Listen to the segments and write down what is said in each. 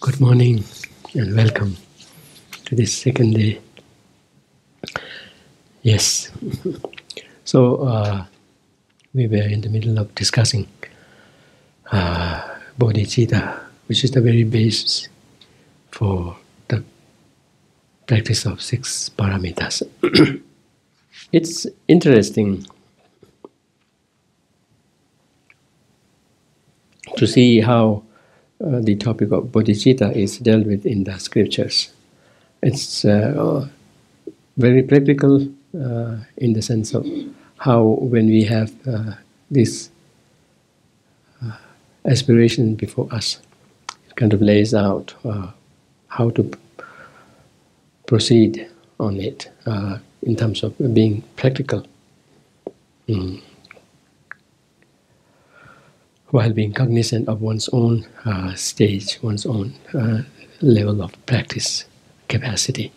Good morning and welcome to this second day. Yes, so we were in the middle of discussing bodhicitta, which is the very basis for the practice of 6 paramitas. It's interesting to see how the topic of bodhicitta is dealt with in the scriptures. It's very practical in the sense of how, when we have this aspiration before us, it kind of lays out how to proceed on it in terms of being practical, while being cognizant of one's own stage, one's own level of practice capacity.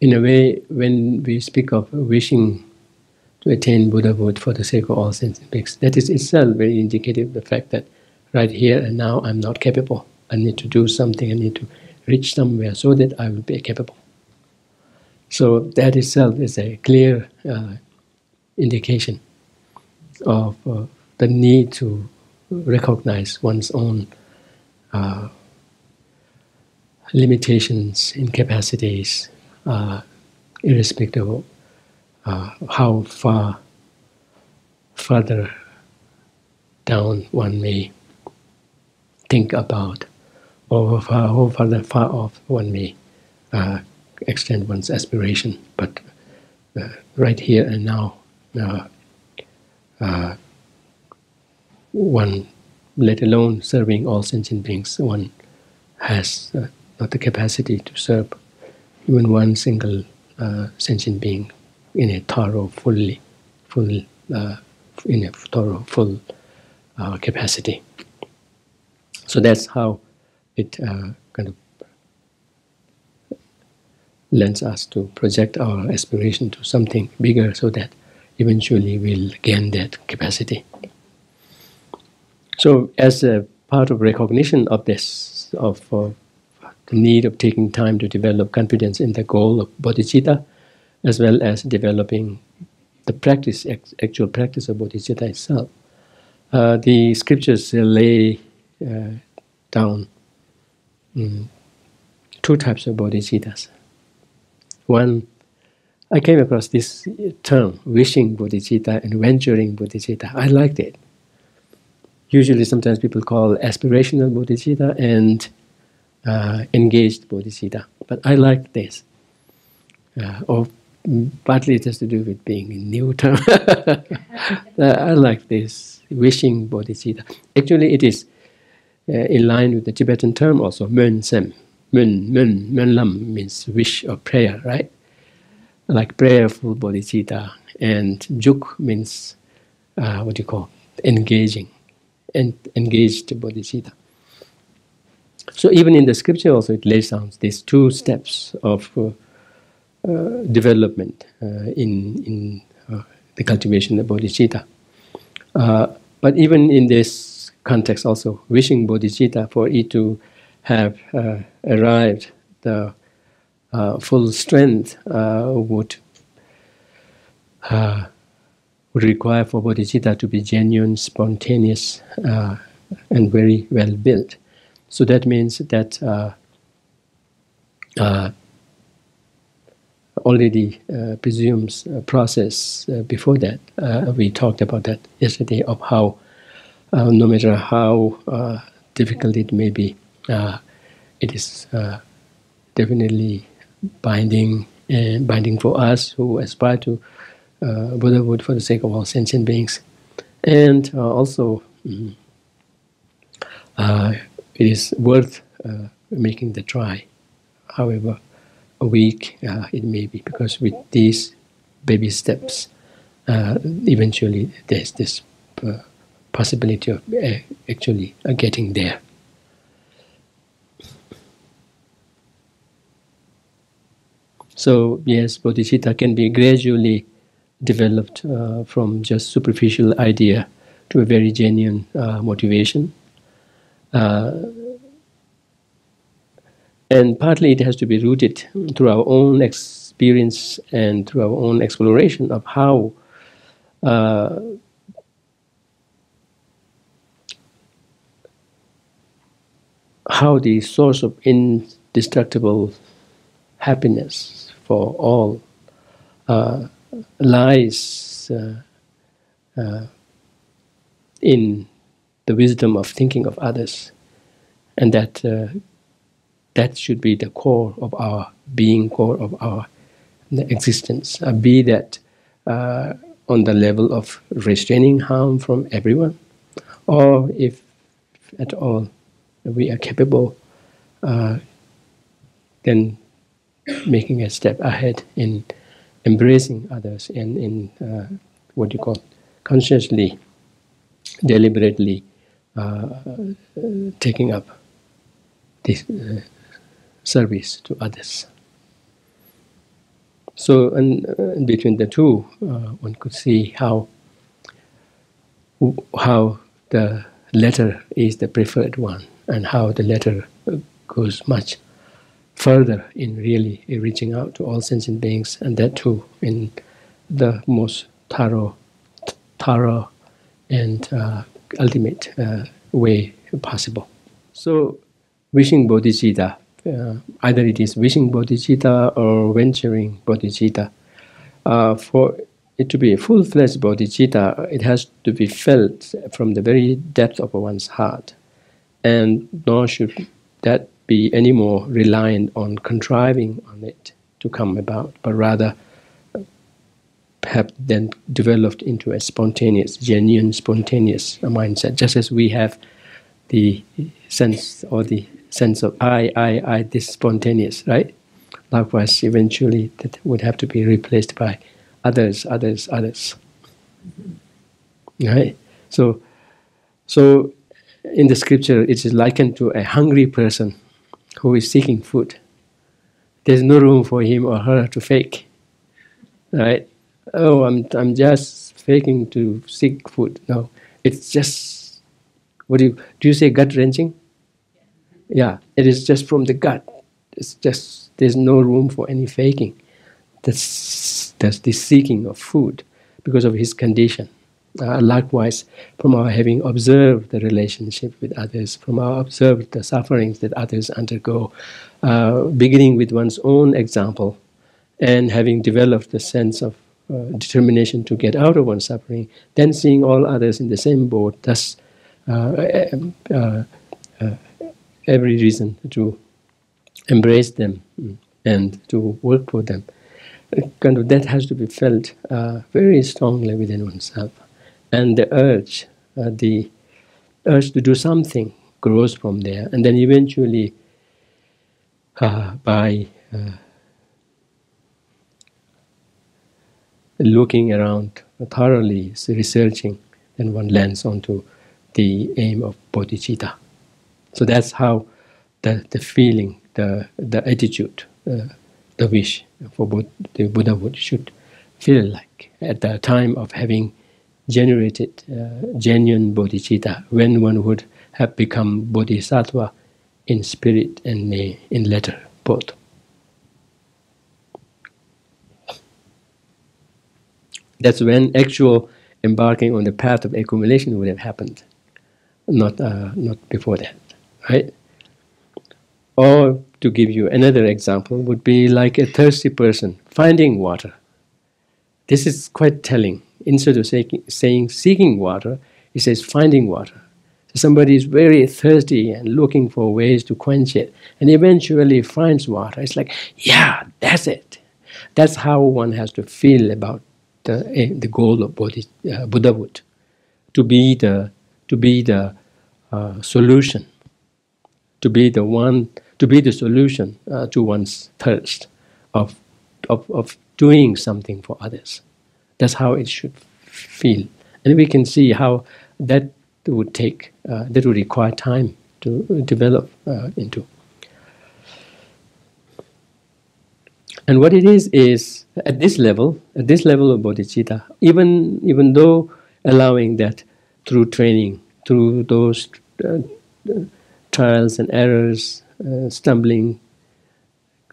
In a way, when we speak of wishing to attain Buddhahood for the sake of all sentient beings, that is itself very indicative of the fact that right here and now I'm not capable. I need to do something, I need to reach somewhere so that I will be capable. So that itself is a clear indication of the need to recognize one's own limitations, incapacities, irrespective of how further down one may think about, or how far off one may extend one's aspiration. But right here and now, one, let alone serving all sentient beings, one has not the capacity to serve even one single sentient being in a thorough, full capacity. So that's how it kind of lends us to project our aspiration to something bigger, so that eventually we'll gain that capacity. So, as a part of recognition of this, of the need of taking time to develop confidence in the goal of bodhicitta, as well as developing the practice, actual practice of bodhicitta itself, the scriptures lay down 2 types of bodhicittas. One, I came across this term, wishing bodhicitta and venturing bodhicitta. I liked it. Usually sometimes people call aspirational bodhicitta and engaged bodhicitta, but I liked this. Or partly it has to do with being a new term. I like this, wishing bodhicitta. Actually it is in line with the Tibetan term also, mön sem. Mön lam means wish or prayer, right? Like prayerful bodhicitta. And juk means, engaging. Engaged bodhicitta. So even in the scripture also it lays down these 2 steps of development in the cultivation of bodhicitta. But even in this context also, wishing bodhicitta, for it to have arrived the full strength would require for bodhicitta to be genuine, spontaneous, and very well built. So that means that already presumes a process before that. We talked about that yesterday, of how no matter how difficult it may be, it is definitely binding for us who aspire to Buddhahood for the sake of all sentient beings. And also it is worth making the try, however weak it may be, because with these baby steps, eventually there's this possibility of actually getting there. So yes, bodhicitta can be gradually developed from just superficial idea to a very genuine motivation. And partly it has to be rooted through our own experience and through our own exploration of how the source of indestructible happiness for all lies in the wisdom of thinking of others, and that that should be the core of our being, core of our existence. Be that on the level of restraining harm from everyone, or if at all we are capable, then making a step ahead in embracing others and in what you call consciously, deliberately taking up this service to others. So, and between the two, one could see how the latter is the preferred one, and how the latter goes much further in really reaching out to all sentient beings, and that too in the most thorough and ultimate way possible. So, wishing bodhicitta, either it is wishing bodhicitta or venturing bodhicitta, for it to be a full-fledged bodhicitta, it has to be felt from the very depth of one's heart, and nor should that be any more reliant on contriving on it to come about, but rather have then developed into a spontaneous, genuine, spontaneous mindset, just as we have the sense of I, this spontaneous, right? Likewise, eventually that would have to be replaced by others. Right? So in the scripture, it is likened to a hungry person who is seeking food. There's no room for him or her to fake, right? Oh, I'm just faking to seek food. No, it's just, what do you say, gut wrenching? Yeah, it is just from the gut. It's just, there's no room for any faking. That's the seeking of food because of his condition. Likewise, from our having observed the relationship with others, from our observed the sufferings that others undergo, beginning with one's own example, and having developed the sense of determination to get out of one's suffering, then seeing all others in the same boat, thus every reason to embrace them and to work for them. Kind of that has to be felt very strongly within oneself. And the urge to do something grows from there, and then eventually, by looking around thoroughly, researching, then one lands onto the aim of bodhicitta. So that's how the feeling, the attitude, the wish for the Buddhahood should feel like at the time of having generated genuine bodhicitta, when one would have become bodhisattva in spirit and in letter, both. That's when actual embarking on the path of accumulation would have happened, not before that, right? Or to give you another example, would be like a thirsty person finding water. This is quite telling. Instead of saying seeking water, he says finding water. So somebody is very thirsty and looking for ways to quench it, and eventually finds water. It's like, yeah, that's it. That's how one has to feel about the goal of Buddhahood, to be the solution, to be the solution to one's thirst of doing something for others. That's how it should feel, and we can see how that would require time to develop into. And what it is at this level of bodhicitta, even though allowing that through training, through those trials and errors, stumbling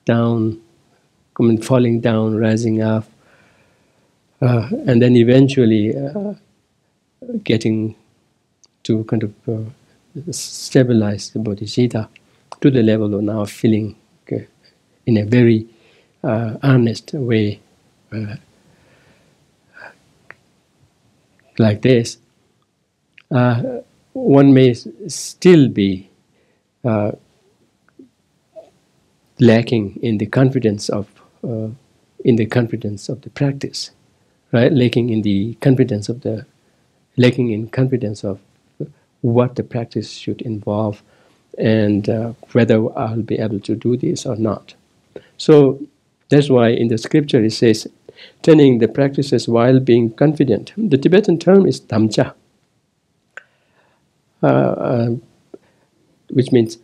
down, falling down, rising up, and then eventually getting to kind of stabilize the bodhicitta to the level of now feeling in a very earnest way like this. One may still be lacking in the confidence of the practice, right? Lacking in confidence of what the practice should involve, and whether I'll be able to do this or not. So that's why in the scripture it says, turning the practices while being confident. The Tibetan term is tamcha, which means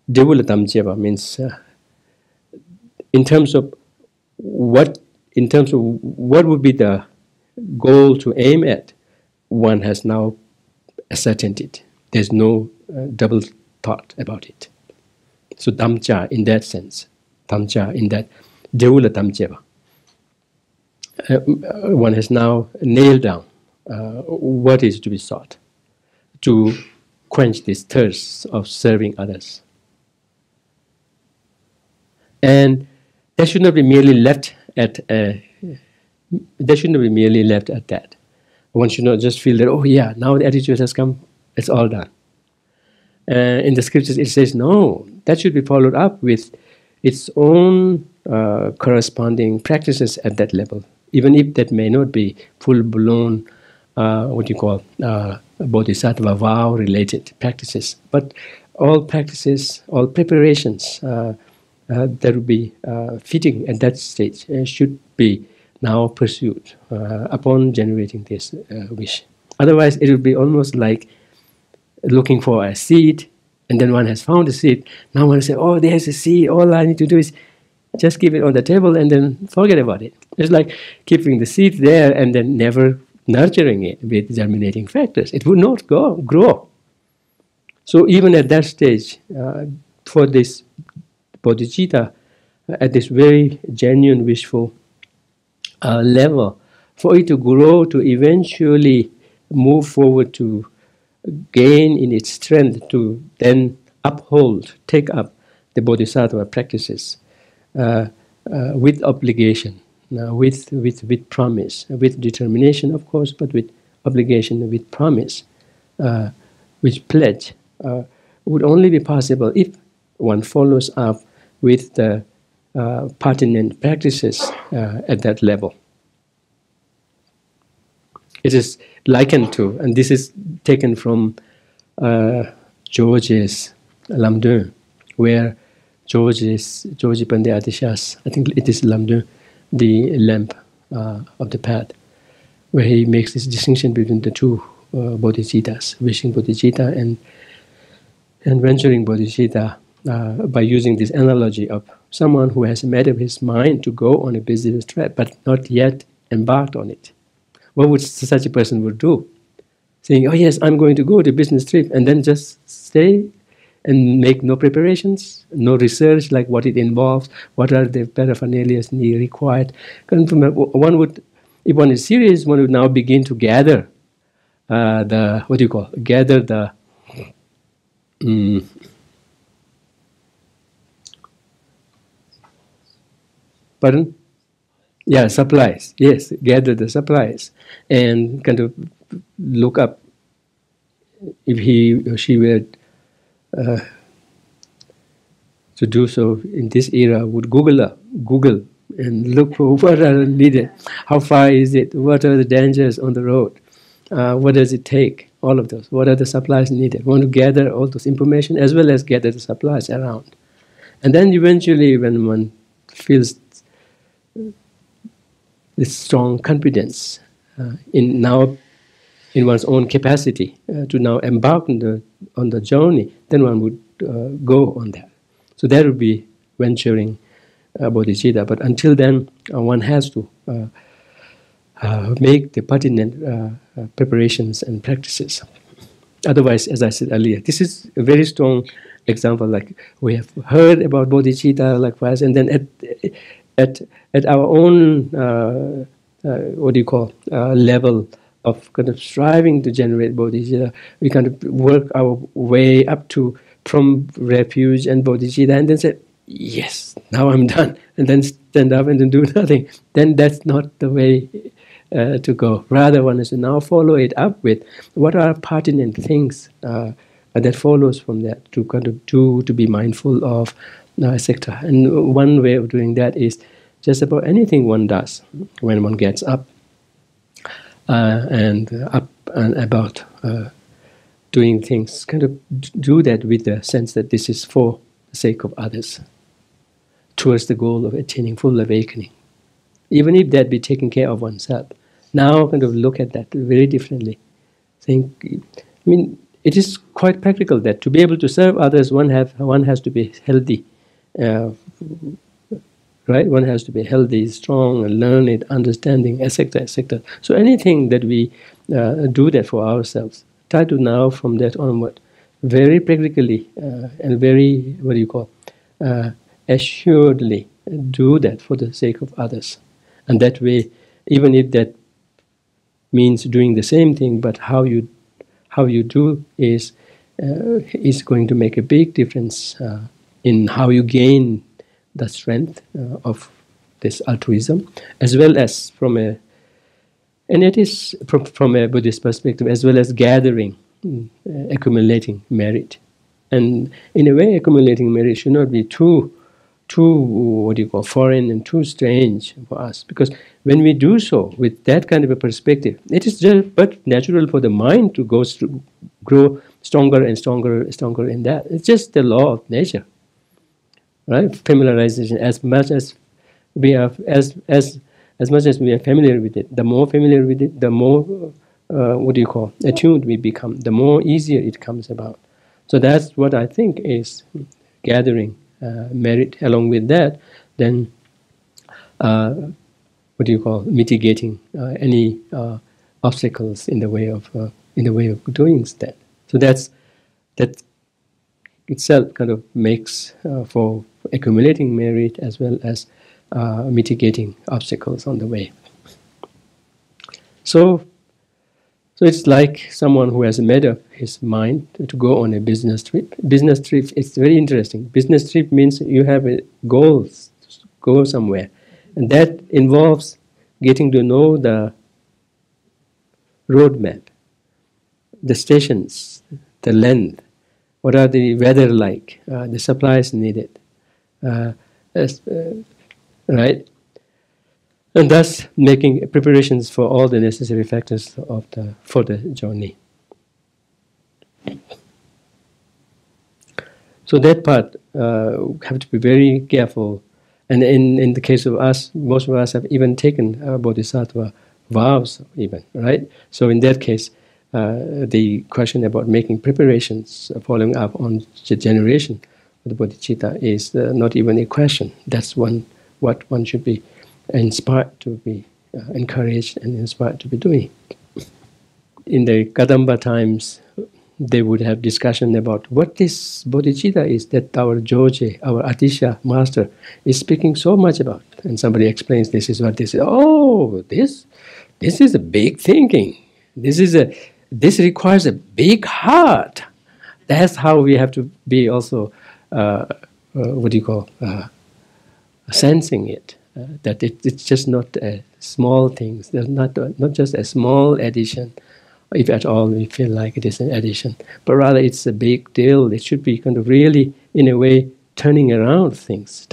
devula tamcheva, means in terms of what would be the goal to aim at, one has now ascertained it. There's no double thought about it. So tamcha in that sense, tamcha in that devula tamcheva. One has now nailed down what is to be sought to quench this thirst of serving others. And that should not be merely left at that. One should not just feel that, oh yeah, now the attitude has come, it's all done. In the scriptures it says, no, that should be followed up with its own corresponding practices at that level, even if that may not be full-blown, bodhisattva vow-related practices. But all practices, all preparations that would be fitting at that stage should be now pursued upon generating this wish. Otherwise, it would be almost like looking for a seed, and then one has found a seed. Now one says, oh, there's a seed, all I need to do is just keep it on the table and then forget about it. It's like keeping the seed there and then never nurturing it with germinating factors. It would not grow. So even at that stage, for this bodhicitta, at this very genuine, wishful level, for it to grow, to eventually move forward, to gain in its strength, to then take up the bodhisattva practices with obligation, with promise, with determination, of course, but with obligation, with promise, with pledge, would only be possible if one follows up with the pertinent practices at that level. It is likened to, and this is taken from George's Lamdun, where Georgie Pandey Atishas, I think it is Lamdun, the lamp of the path, where he makes this distinction between the two bodhicittas, wishing bodhicitta and venturing bodhicitta, by using this analogy of someone who has made up his mind to go on a business trip but not yet embarked on it. What would such a person would do? Saying, oh yes, I'm going to go to a business trip, and then just stay and make no preparations, no research like what it involves, what are the paraphernalia required. One would, if one is serious, one would now begin to gather pardon? Yeah, supplies. Yes, gather the supplies and kind of look up, if he or she were to do so in this era, would Google and look for what are needed, how far is it, what are the dangers on the road, what does it take, all of those, what are the supplies needed. Want to gather all those information as well as gather the supplies around. And then eventually when one feels this strong confidence in one's own capacity to now embark on the journey, then one would go on that. So that would be venturing bodhicitta. But until then, one has to make the pertinent preparations and practices. Otherwise, as I said earlier, this is a very strong example. Like we have heard about bodhicitta, likewise, and then at our own level of kind of striving to generate bodhicitta, we kind of work our way up to from refuge and bodhicitta, and then say, yes, now I'm done, and then stand up and then do nothing. Then that's not the way to go. Rather, one has to now follow it up with what are pertinent things that follows from that to kind of do, to be mindful of, etc. And one way of doing that is just about anything one does when one gets up and about doing things. Kind of do that with the sense that this is for the sake of others, towards the goal of attaining full awakening. Even if that be taking care of oneself. Now kind of look at that very differently. It is quite practical that to be able to serve others, one has to be healthy, right? One has to be healthy, strong, and learned, understanding, etc., etc. So anything that we do that for ourselves, try to now from that onward, very practically and very assuredly do that for the sake of others, and that way, even if that means doing the same thing, but how you do is going to make a big difference in how you gain the strength of this altruism, as well as from a Buddhist perspective, as well as gathering, accumulating merit. And in a way, accumulating merit should not be too foreign and too strange for us, because when we do so with that kind of a perspective, it is just but natural for the mind to grow stronger and stronger in that. It's just the law of nature, right? Familiarization. As much as we are familiar with it, the more familiar with it, the more attuned we become, the more easier it comes about. So that's what I think is gathering merit. Along with that, then mitigating any obstacles in the way of doing that. So that itself kind of makes for accumulating merit as well as mitigating obstacles on the way. So it's like someone who has made up his mind to go on a business trip. Business trip, it's very interesting. Business trip means you have a goal to go somewhere. And that involves getting to know the roadmap, the stations, the length, what are the weather like, the supplies needed, right? And thus making preparations for all the necessary factors for the journey. So that part have to be very careful. And in the case of us, most of us have even taken bodhisattva vows even, right? So in that case, the question about making preparations, following up on the generation of the bodhicitta is not even a question. That's what one should be inspired to be encouraged and inspired to be doing. In the Kadamba times, they would have discussion about what this bodhicitta is that our Geshe, our Atisha master, is speaking so much about. And somebody explains this is what this is. Oh, this is a big thinking. This requires a big heart. That's how we have to be also, sensing it. That it's just not a small thing. There's not just a small addition, if at all we feel like it is an addition, but rather it's a big deal. It should be kind of really, in a way, turning things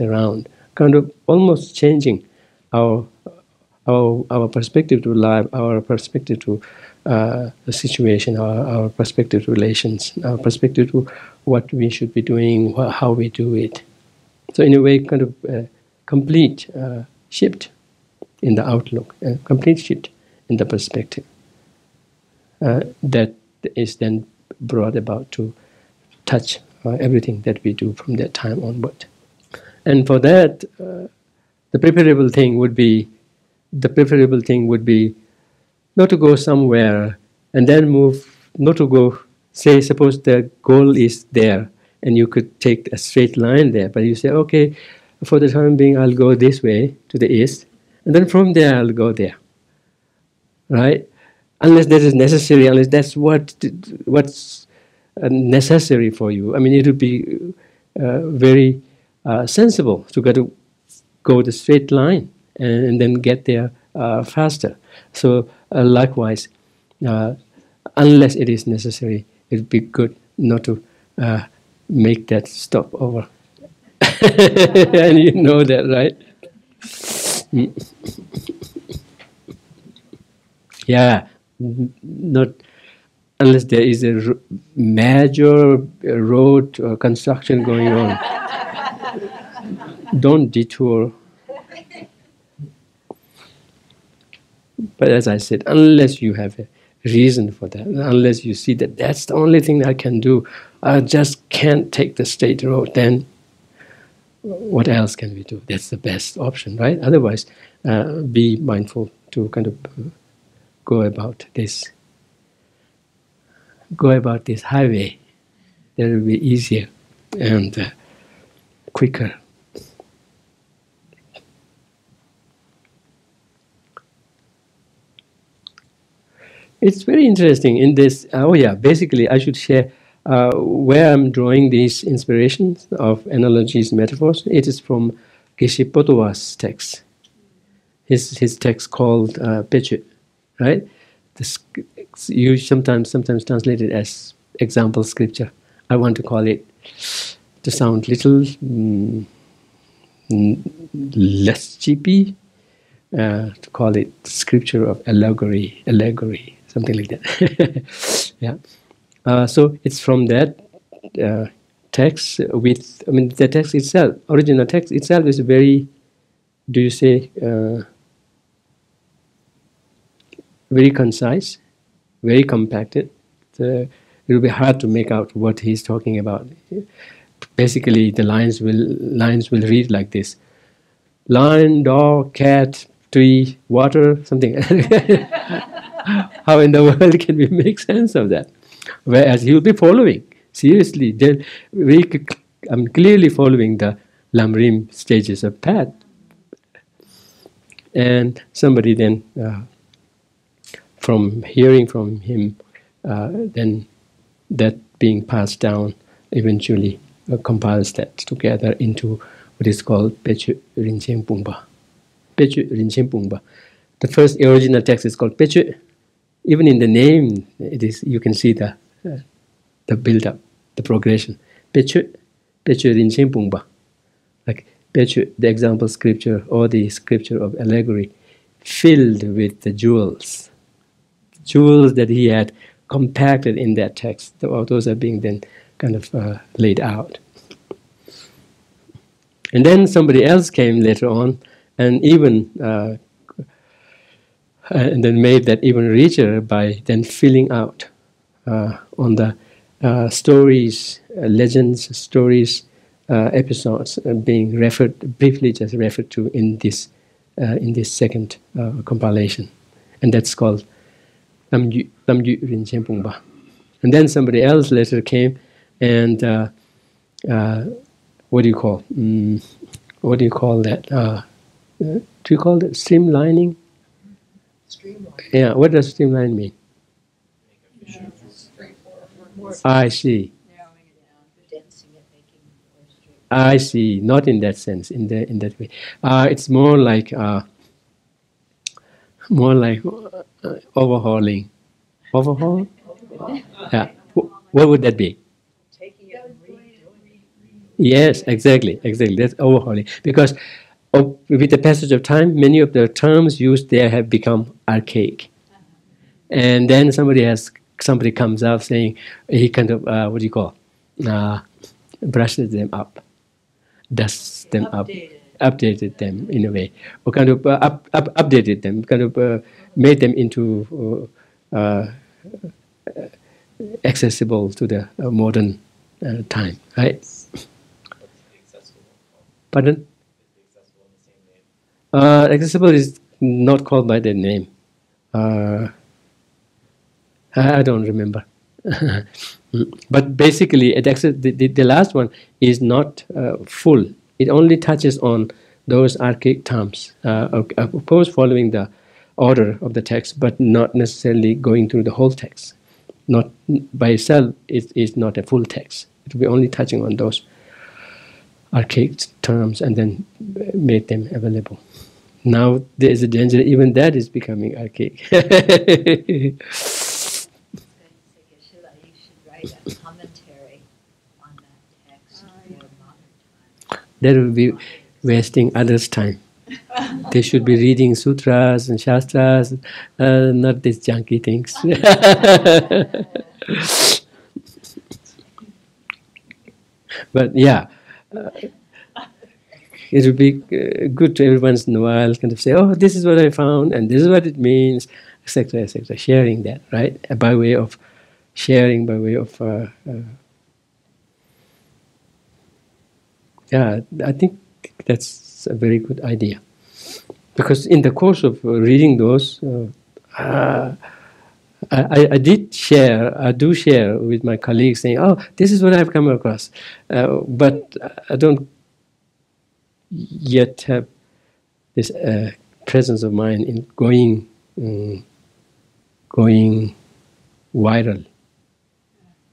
around, kind of almost changing our perspective to life, our perspective to the situation, our perspective to relations, our perspective to what we should be doing, how we do it. So in a way, kind of complete shift in the outlook, a complete shift in the perspective that is then brought about to touch everything that we do from that time onward. And for that, the preparable thing would be the preferable thing would be not to go somewhere and then move, not to go, say, suppose the goal is there and you could take a straight line there, but you say, okay, for the time being, I'll go this way to the east, and then from there, I'll go there, right? Unless that is necessary, unless that's what's necessary for you. I mean, it would be very sensible to go the straight line and then get there faster. So likewise, unless it is necessary, it would be good not to make that stop over. And you know that, right? Yeah, not unless there is a major road construction going on. Don't detour. But as I said, unless you have a reason for that, unless you see that that's the only thing I can do, I just can't take the straight road, then what else can we do? That's the best option, right? Otherwise, be mindful to kind of go about this highway. That will be easier and quicker. It's very interesting in this. Basically, I should share where I'm drawing these inspirations of analogies, metaphors. It is from Geshe Potowa's text. His text called Pechu, right? You sometimes translate it as example scripture. I want to call it, to sound little less cheapy, to call it scripture of allegory, something like that. Yeah. So it's from that text the text itself, original text itself is very, do you say, very concise, very compacted. It will be hard to make out what he's talking about. Basically, the lines will read like this: lion, dog, cat, tree, water, something. How in the world can we make sense of that? Whereas he will be following, seriously, I'm clearly following the Lamrim stages of path. And somebody then, from hearing from him, then that being passed down, eventually compiles that together into what is called Pechu Rinchen Pungpa. Pechu Rinchen Pungpa. The first original text is called Pechu. Even in the name, you can see the build-up, the progression. Pechu Rinchen Pungpa. Like Pechu, the example scripture or the scripture of allegory, filled with the jewels that he had compacted in that text. Those are being then kind of laid out. And then somebody else came later on and even and then made that even richer by then filling out on the stories, legends, stories, episodes being briefly just referred to in this second compilation, and that's called Namgyal Rinchen Pungpa. And then somebody else later came and what do you call that? Do you call that streamlining? Yeah, what does streamline mean? I see. I see. Not in that sense. In that way, it's more like overhauling. Overhaul? Yeah. What would that be? Yes, exactly. That's overhauling. Because with the passage of time, many of the terms used there have become archaic. And then somebody comes out saying, he kind of, brushes them up, dusts them up, updated them in a way, or kind of updated them, kind of made them into accessible to the modern time, right? Pardon? Accessible is not called by their name. I don't remember. But basically, the last one is not full. It only touches on those archaic terms, of course following the order of the text, but not necessarily going through the whole text. Not by itself, it is not a full text. It will be only touching on those archaic terms and then make them available. Now there is a danger, even that is becoming archaic. Geshe, you should write a commentary on that text for modern times. That would be wasting others' time. They should be reading sutras and shastras, not these junky things. But yeah, it would be good to every once in a while kind of say, oh, this is what I found, and this is what it means, etc., etc. Sharing that, right? By way of sharing, by way of... yeah, I think that's a very good idea. Because in the course of reading those, I do share with my colleagues saying, oh, this is what I've come across. But I don't yet have this presence of mind in going viral.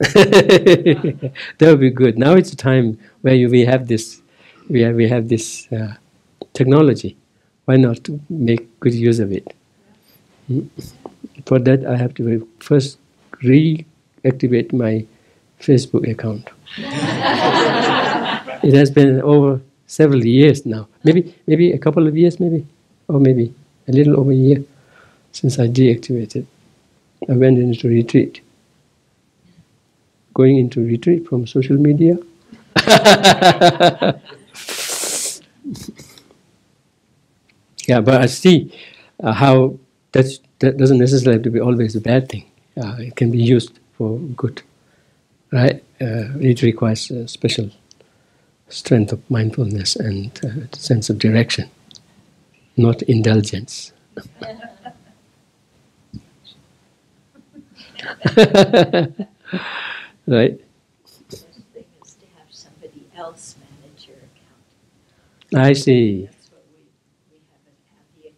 That would be good. Now it's a time where we have this technology. Why not to make good use of it? For that, I have to first reactivate my Facebook account. It has been over several years now. Maybe a couple of years, or maybe a little over a year since I deactivated. I went into retreat. Going into retreat from social media. Yeah, but I see how that doesn't necessarily have to be always a bad thing. It can be used for good, right? It requires a special strength of mindfulness and sense of direction, not indulgence. Right? The best thing is to have somebody else manage your account. I see. That's what we have an Abbey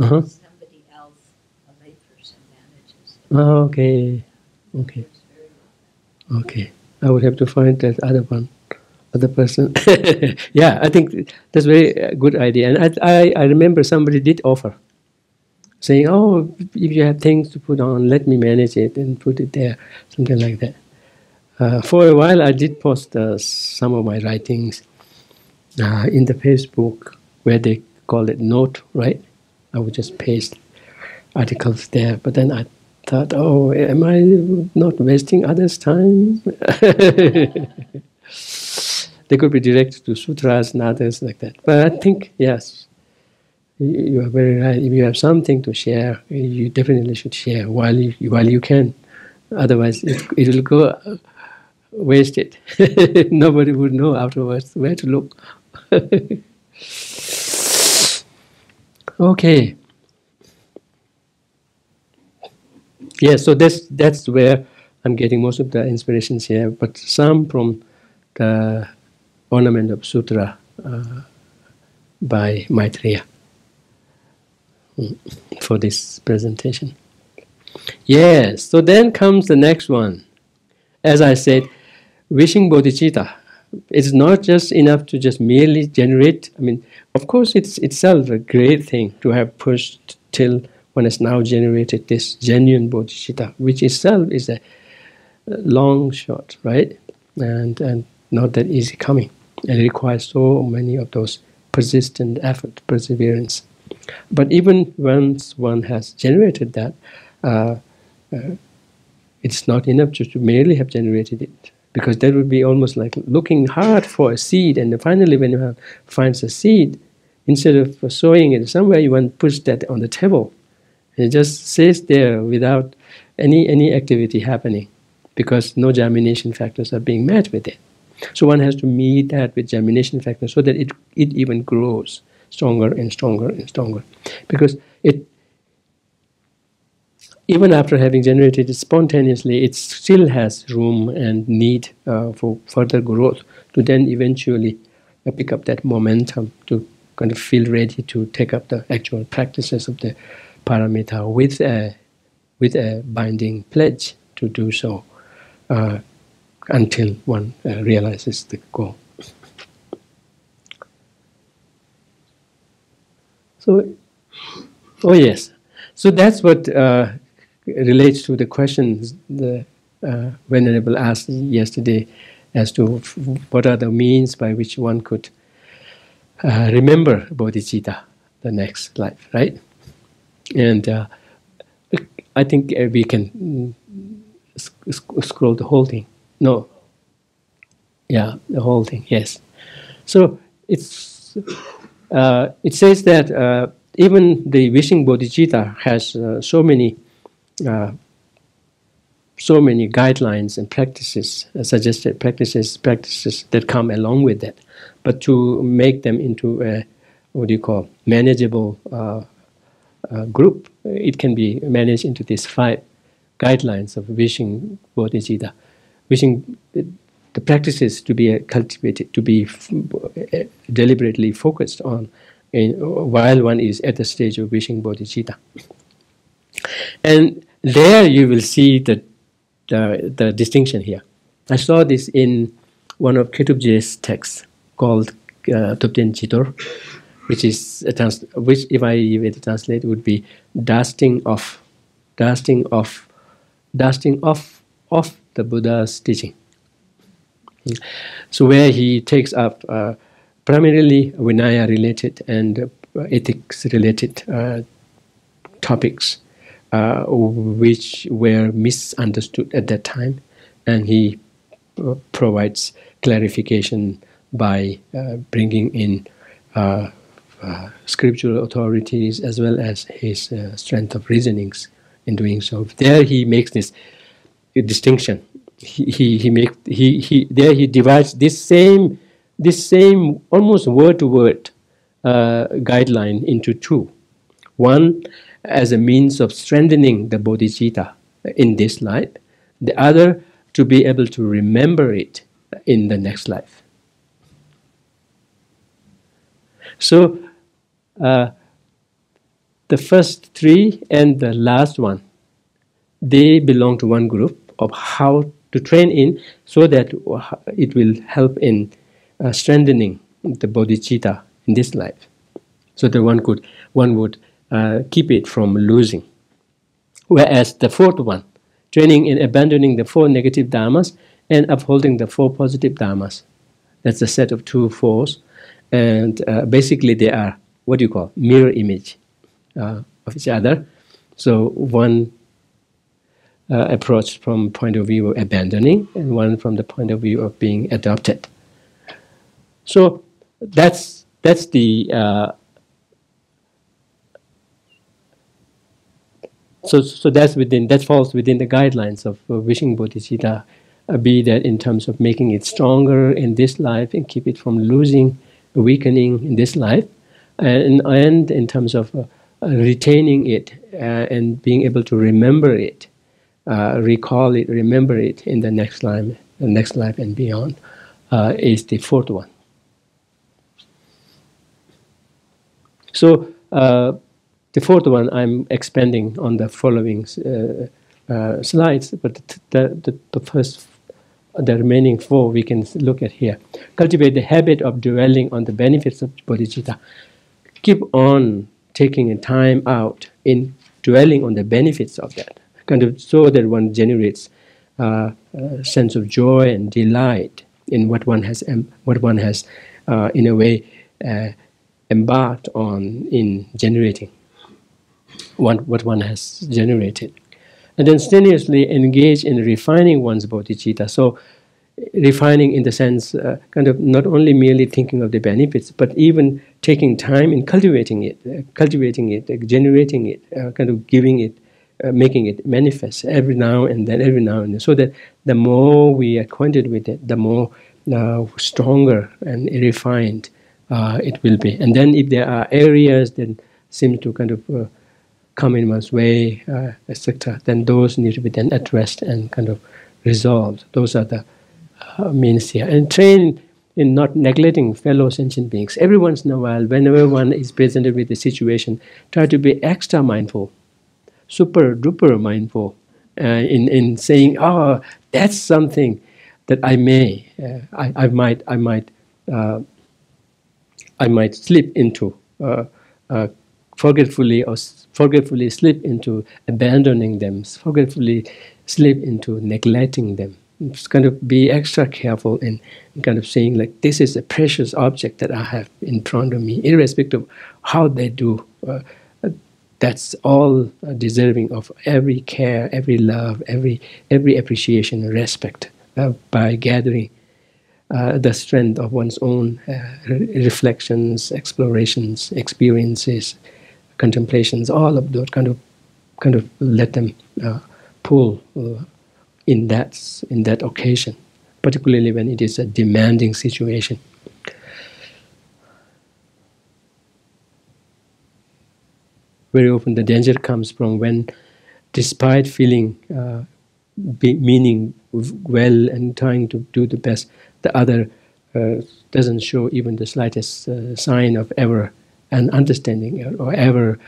account. Somebody else, a layperson, manages it. Oh, okay. Okay. I would have to find that other person. Yeah, I think that's a very good idea. And I remember somebody did offer, saying, oh, if you have things to put on, let me manage it and put it there, something like that. For a while, I did post some of my writings in the Facebook, where they call it note, right? I would just paste articles there. But then I thought, oh, am I not wasting others' time? They could be directed to sutras and others like that. But I think, yes, you are very right. If you have something to share, you definitely should share while you can. Otherwise, it will go wasted. Nobody would know afterwards where to look. Okay. Yeah, so that's where I'm getting most of the inspirations here, but some from the Ornament of Sutra by Maitreya for this presentation. Yes, so then comes the next one. As I said, wishing bodhicitta. It's not just enough to just merely generate. I mean, of course, it's itself a great thing to have pushed till one has now generated this genuine bodhicitta, which itself is a long shot, right? And not that easy coming. And it requires so many of those persistent effort, perseverance. But even once one has generated that, it's not enough just to merely have generated it, because that would be almost like looking hard for a seed, and finally when you finds a seed, instead of sowing it somewhere, you want to push that on the table. And it just sits there without any activity happening, because no germination factors are being met with it. So one has to meet that with germination factors so that it even grows stronger and stronger and stronger. Because it, even after having generated it spontaneously, it still has room and need for further growth to then eventually pick up that momentum to kind of feel ready to take up the actual practices of the paramita with a binding pledge to do so until one realizes the goal. So, oh yes, so that's what relates to the questions the Venerable asked yesterday as to what are the means by which one could remember bodhicitta the next life, right? And I think we can scroll the whole thing. No. Yeah, the whole thing, yes. So it's it says that even the wishing bodhicitta has so many guidelines and practices, suggested practices that come along with that. But to make them into a, manageable group, it can be managed into these 5 guidelines of wishing bodhicitta. Wishing the practices to be cultivated, to be deliberately focused on while one is at the stage of wishing bodhicitta. And there you will see the distinction here. I saw this in one of Ketubje's texts called Tupten Chitor, which is which, if I were to translate, would be dusting off the Buddha's teaching. So where he takes up primarily Vinaya-related and ethics-related topics, which were misunderstood at that time, and he provides clarification by bringing in scriptural authorities as well as his strength of reasonings in doing so. There he makes this distinction. He divides this same almost word to word guideline into 2. One as a means of strengthening the bodhicitta in this life, the other to be able to remember it in the next life. So the first 3 and the last one, they belong to one group of how to train in, so that it will help in strengthening the bodhicitta in this life, so that one would keep it from losing. Whereas the 4th one, training in abandoning the 4 negative dharmas and upholding the 4 positive dharmas. That's a set of 2 fours, and basically they are mirror image of each other. So one approach from point of view of abandoning, and one from the point of view of being adopted. So that's the so that falls within the guidelines of wishing bodhicitta, be that in terms of making it stronger in this life and keep it from weakening in this life, and in terms of retaining it and being able to remember it, recall it, remember it in the next life and beyond, is the 4th one. So the 4th one I'm expanding on the following slides, but the remaining 4 we can look at here. Cultivate the habit of dwelling on the benefits of bodhicitta. Keep on taking a time out in dwelling on the benefits of that, kind of so that one generates a sense of joy and delight in what one has in a way embarked on in generating what one has generated. And then strenuously engage in refining one's bodhicitta. So refining in the sense, kind of not only merely thinking of the benefits, but even taking time in cultivating it, generating it, kind of giving it, making it manifest every now and then, so that the more we are acquainted with it, the more stronger and refined it will be. And then if there are areas that seem to kind of come in one's way, etc., then those need to be then addressed and kind of resolved. Those are the means here. And train in not neglecting fellow sentient beings. Every once in a while, whenever one is presented with a situation, try to be extra mindful, super duper mindful, in saying, "Oh, that's something that I may, I might slip into, forgetfully slip into abandoning them, forgetfully slip into neglecting them." Just kind of be extra careful in kind of saying, like, this is a precious object that I have in front of me, irrespective of how they do. That's all deserving of every care, every love, every appreciation, respect, by gathering the strength of one's own reflections, explorations, experiences, contemplations. All of those kind of let them pull in that occasion, particularly when it is a demanding situation. Very often the danger comes from when, despite feeling meaning well and trying to do the best, the other doesn't show even the slightest sign of ever an understanding or ever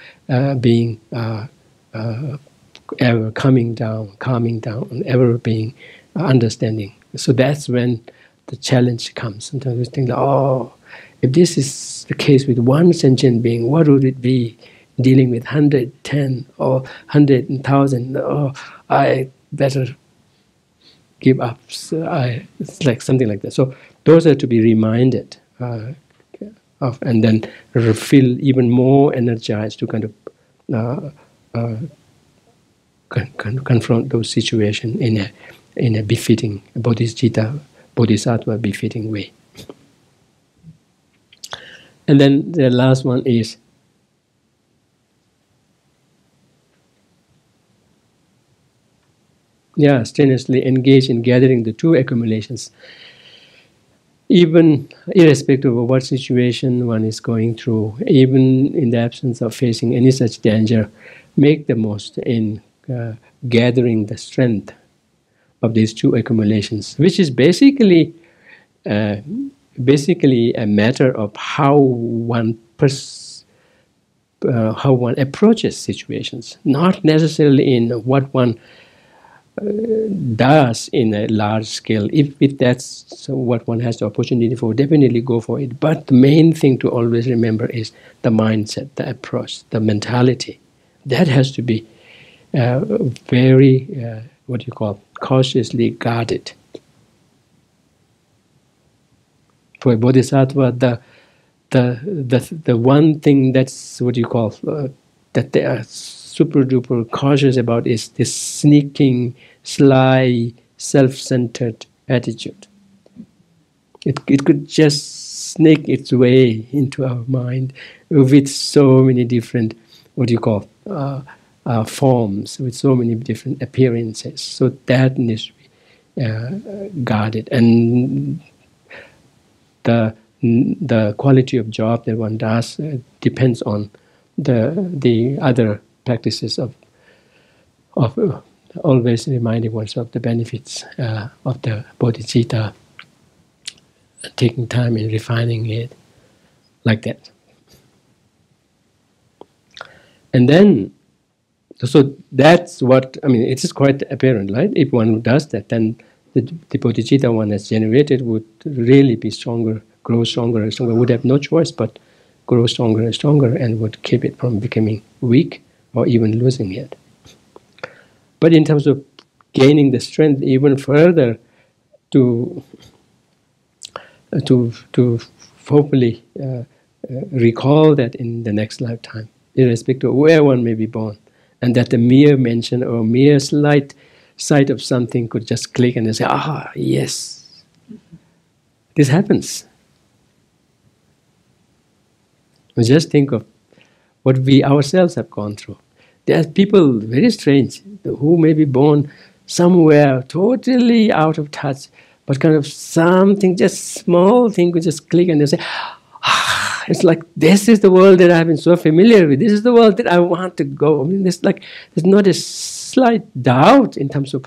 being ever calming down, and ever being understanding. So that's when the challenge comes. Sometimes we think, oh, if this is the case with one sentient being, what would it be dealing with 110 or 100 and 1,000? Oh, I better give up. So it's like something like that. So those are to be reminded of, and then feel even more energized to kind of confront those situations in a befitting bodhicitta, bodhisattva befitting way. And then the last one is strenuously engage in gathering the two accumulations, even irrespective of what situation one is going through, even in the absence of facing any such danger. Make the most in gathering the strength of these two accumulations, which is basically a matter of how one approaches situations, not necessarily in what one does in a large scale. If that's what one has the opportunity for, definitely go for it. But the main thing to always remember is the mindset, the approach, the mentality. That has to be very, cautiously guarded. For a bodhisattva, the one thing that's that they are super duper cautious about is this sneaking, sly, self-centered attitude. It could just sneak its way into our mind with so many different forms, with so many different appearances. So that needs to be guarded, and the quality of job that one does depends on the other practices of always reminding oneself the benefits of the bodhicitta, taking time in refining it, like that. And then, so that's what, it is quite apparent, right? If one does that, then the bodhicitta one has generated would really be stronger, grow stronger and stronger, would have no choice but grow stronger and stronger, and would keep it from becoming weak or even losing it. But in terms of gaining the strength even further to hopefully recall that in the next lifetime, irrespective of where one may be born, and that the mere mention or mere slight sight of something could just click and say, yes, this happens. Just think of what we ourselves have gone through. There are people, very strange, who may be born somewhere totally out of touch, but kind of something, just small thing could just click and they say, it's like this is the world that I've been so familiar with. This is the world that I want to go. I mean, there's not a slight doubt in terms of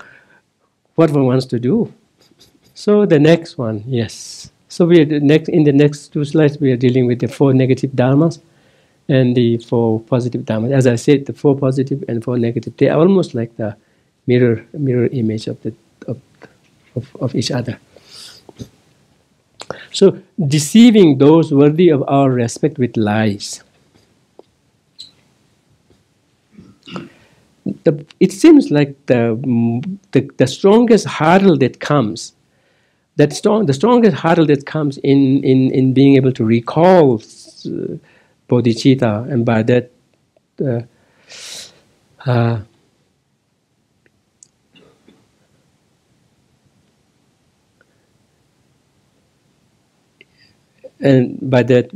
what one wants to do. So the next one, yes. So we are in the next two slides we are dealing with the 4 negative dharmas and the 4 positive dharmas. As I said, the 4 positive and 4 negative, they are almost like the mirror image of each other. So deceiving those worthy of our respect with lies. It seems like the strongest hurdle that comes, the strongest hurdle that comes in being able to recall bodhicitta, and by that and by that,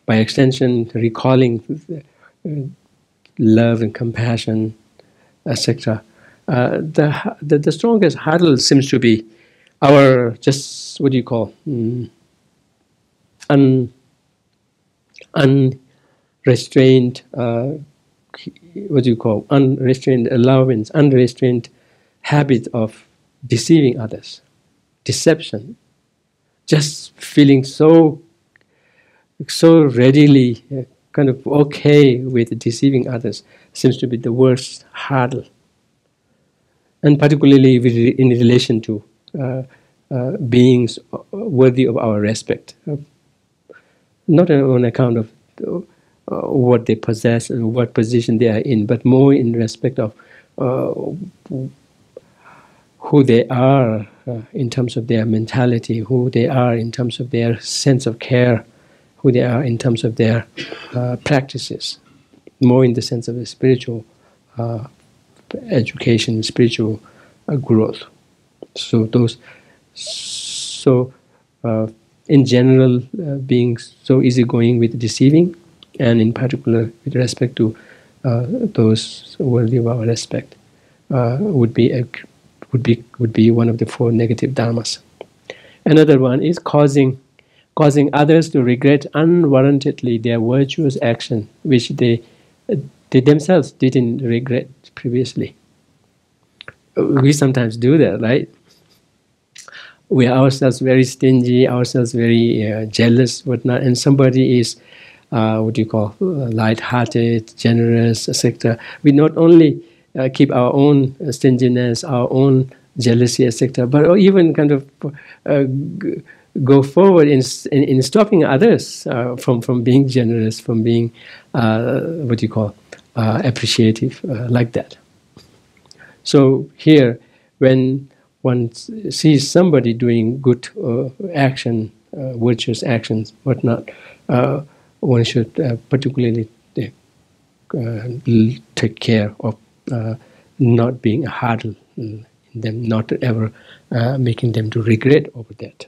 by extension, recalling love and compassion, etc. The strongest hurdle seems to be our just what do you call unrestrained unrestrained allowance, unrestrained habit of deceiving others, deception. Just feeling so readily kind of okay with deceiving others seems to be the worst hurdle, and particularly in relation to beings worthy of our respect, not on account of what they possess and what position they are in, but more in respect of who they are in terms of their mentality, who they are in terms of their sense of care, who they are in terms of their practices, more in the sense of a spiritual education, spiritual growth. So in general, being so easygoing with deceiving, and in particular with respect to those worthy of our respect, would be one of the 4 negative dharmas. Another one is causing others to regret unwarrantedly their virtuous action, which they themselves didn't regret previously. We sometimes do that, right? We are ourselves very stingy, ourselves very jealous, whatnot, and somebody is light-hearted, generous, etc. We not only keep our own stinginess, our own jealousy, etc., but even kind of go forward in stopping others from being generous, from being appreciative, like that. So here, when one sees somebody doing good action, virtuous actions, whatnot, one should particularly take care of not being a hurdle in them, not ever making them to regret over that.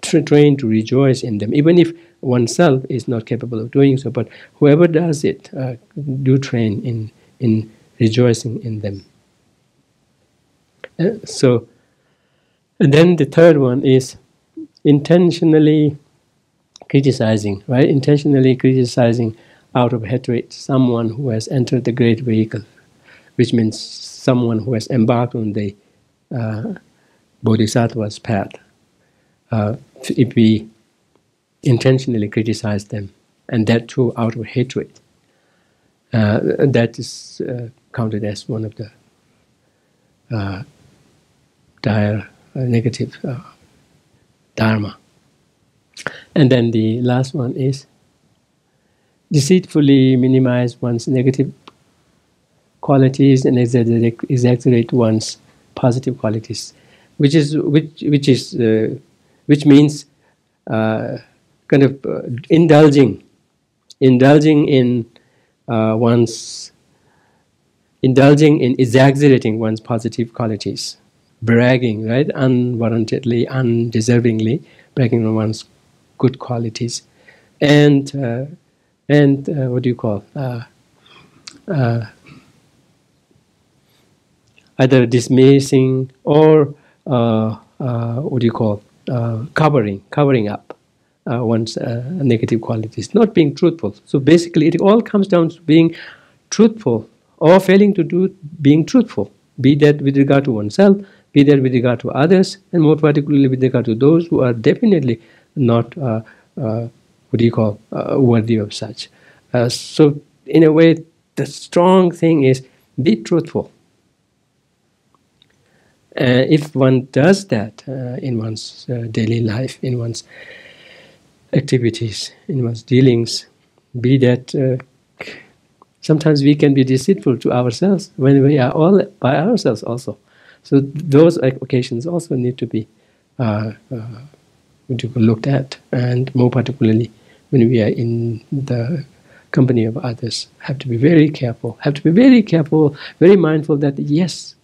Train to rejoice in them, even if oneself is not capable of doing so. But whoever does it, do train in rejoicing in them. So, and then the third one is intentionally criticizing, right? Intentionally criticizing out of hatred someone who has entered the great vehicle, which means someone who has embarked on the bodhisattva's path. If we intentionally criticize them, and that too out of hatred, that is counted as one of the dire negative dharma. And then the last one is deceitfully minimize one's negative qualities and exaggerate one's positive qualities, which means kind of indulging in exaggerating one's positive qualities, bragging, right, unwarrantedly, undeservingly, bragging on one's good qualities, and either dismissing or covering up one's negative qualities, not being truthful. So basically, it all comes down to being truthful or failing to do being truthful, be that with regard to oneself, be that with regard to others, and more particularly with regard to those who are definitely not, worthy of such. So in a way, the strong thing is be truthful. If one does that in one's daily life, in one's activities, in one's dealings, be that sometimes we can be deceitful to ourselves when we are all by ourselves also. So those occasions also need to be looked at, and more particularly when we are in the company of others, have to be very careful, very mindful that yes,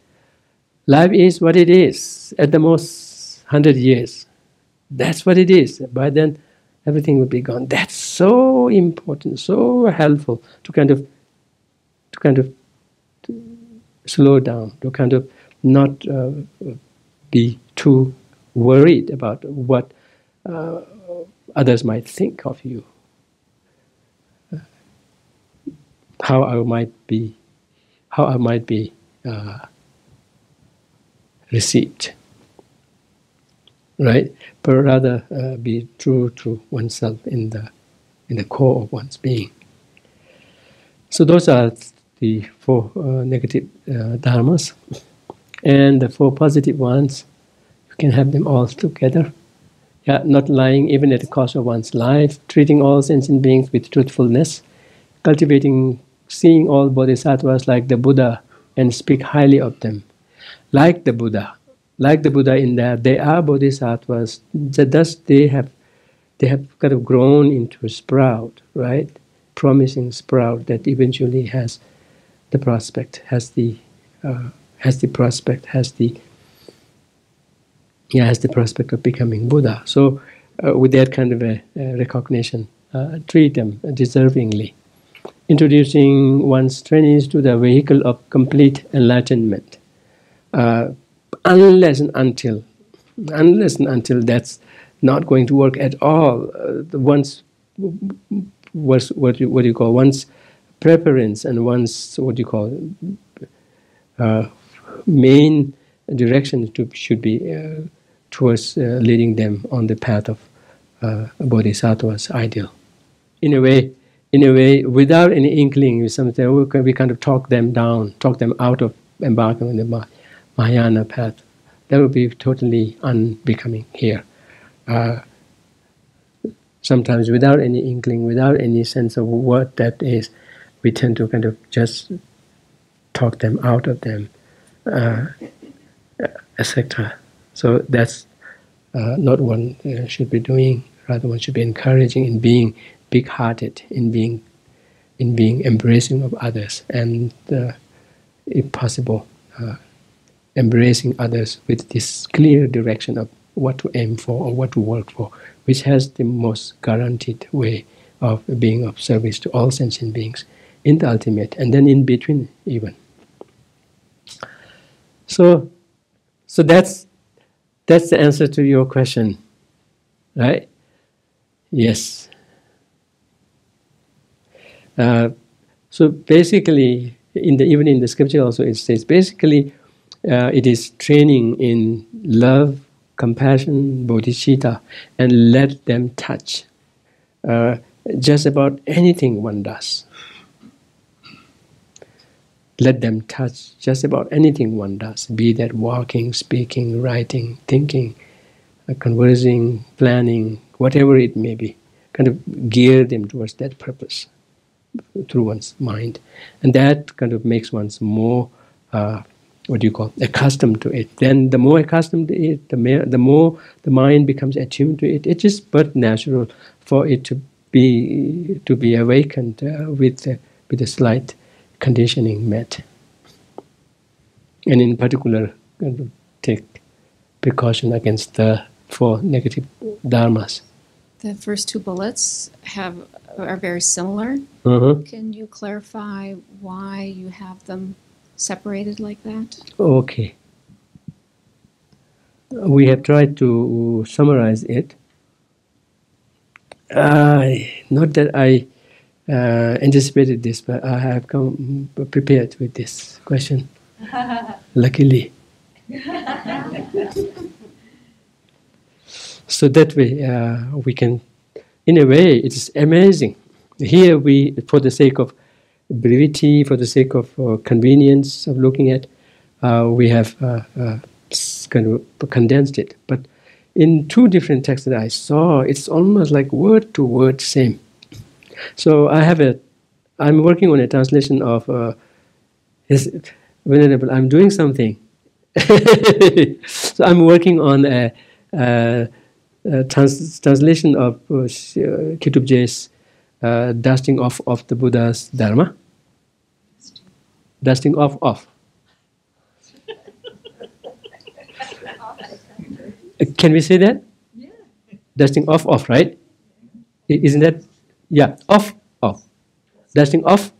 life is what it is, at the most 100 years. That's what it is. By then, everything will be gone. That's so important, so helpful to kind of slow down, to kind of not be too worried about what others might think of you, how I might be received, right? But rather be true to oneself in the core of one's being. So those are the 4 negative dharmas, and the 4 positive ones. You can have them all together. Yeah, not lying even at the cost of one's life, treating all sentient beings with truthfulness, cultivating, seeing all bodhisattvas like the Buddha and speak highly of them, like the Buddha in that they are bodhisattvas. Thus they have kind of grown into a sprout, right? Promising sprout that eventually has the prospect, has the prospect of becoming Buddha. So with that kind of a recognition, treat them deservingly. Introducing one's trainees to the vehicle of complete enlightenment. Unless and until that's not going to work at all, one's one's preference and one's main direction should be towards leading them on the path of bodhisattva's ideal. In a way, without any inkling, we kind of talk them out of embarking on the Mahayana path. That would be totally unbecoming here. Sometimes without any inkling, without any sense of what that is, we tend to kind of just talk them out of them, etc. So that's not one should be doing. Rather, one should be encouraging in being big-hearted, in being embracing of others, and if possible, embracing others with this clear direction of what to aim for or what to work for, which has the most guaranteed way of being of service to all sentient beings in the ultimate, and then in between even. So that's the answer to your question, right? Yes. So basically, even in the scripture also it says basically it is training in love, compassion, bodhicitta, and let them touch just about anything one does. Let them touch just about anything one does, be that walking, speaking, writing, thinking, conversing, planning, whatever it may be. Kind of gear them towards that purpose through one's mind. And that kind of makes one's more, accustomed to it. Then the more accustomed to it, the more the mind becomes attuned to it. It's just but natural for it to be awakened with a slight conditioning met. And in particular, take precaution against the 4 negative dharmas. The first 2 bullets are very similar. Mm-hmm. Can you clarify why you have them separated like that? Okay. We have tried to summarize it. Not that I anticipated this, but I have come prepared with this question. Luckily. So that way we can, in a way, it is amazing. Here we, for the sake of brevity, for the sake of convenience of looking at, we have kind of condensed it. But in two different texts that I saw, it's almost like word to word same. So I'm working on a translation of His Venerable. I'm doing something. So I'm working on a translation of Kitubje's dusting off of the Buddha's Dharma. Dusting off. Can we say that? Yeah. Dusting off, right? Isn't that? Yeah, off. Dusting off.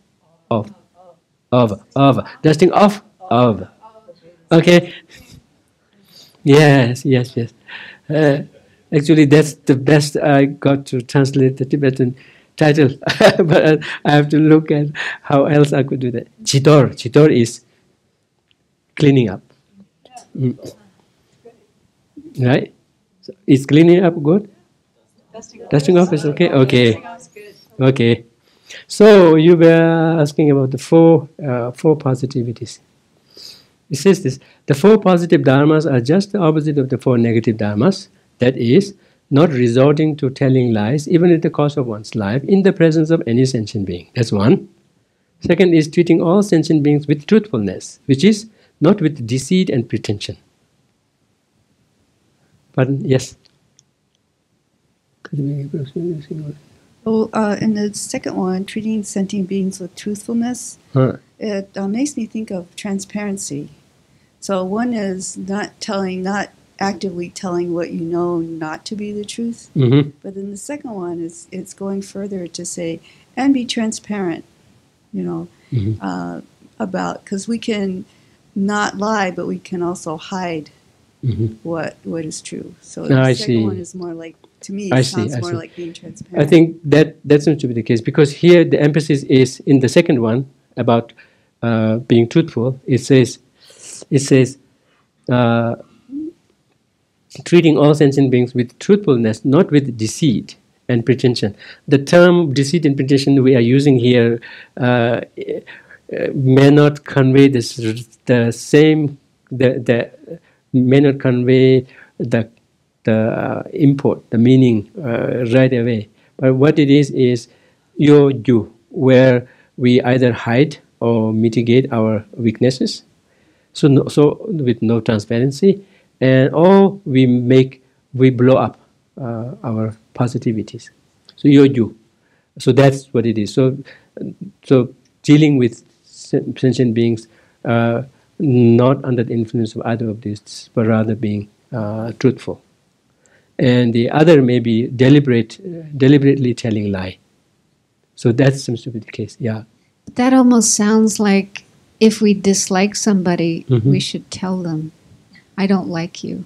Dusting off. Okay. Yes. Actually, that's the best I got to translate the Tibetan title. But I have to look at how else I could do that. Chitor is cleaning up. Right? So is cleaning up good? Dusting off is okay? Okay. So you were asking about the four positivities. It says this: the four positive dharmas are just the opposite of the four negative dharmas. That is, not resorting to telling lies, even at the cost of one's life, in the presence of any sentient being. That's one. Second is treating all sentient beings with truthfulness, which is not with deceit and pretension. Pardon? Yes. Well, in the second one, treating sentient beings with truthfulness, it makes me think of transparency. So one is not actively telling what you know not to be the truth. Mm-hmm. But then the second one it's going further to say, and be transparent, about, because we can not lie, but we can also hide what is true. So the second one is more like, to me, it sounds more like being transparent. I think that seems to be the case, because here the emphasis is in the second one about being truthful. It says treating all sentient beings with truthfulness, not with deceit and pretension. The term deceit and pretension we are using here may not convey the same. May not convey the import, the meaning right away. But what it is you, where we either hide or mitigate our weaknesses. So with no transparency, or we blow up our positivities. So you. So that's what it is. So dealing with sentient beings, not under the influence of either of these, but rather being truthful. And the other may be deliberately telling lie. So that seems to be the case. Yeah. That almost sounds like if we dislike somebody, we should tell them, "I don't like you."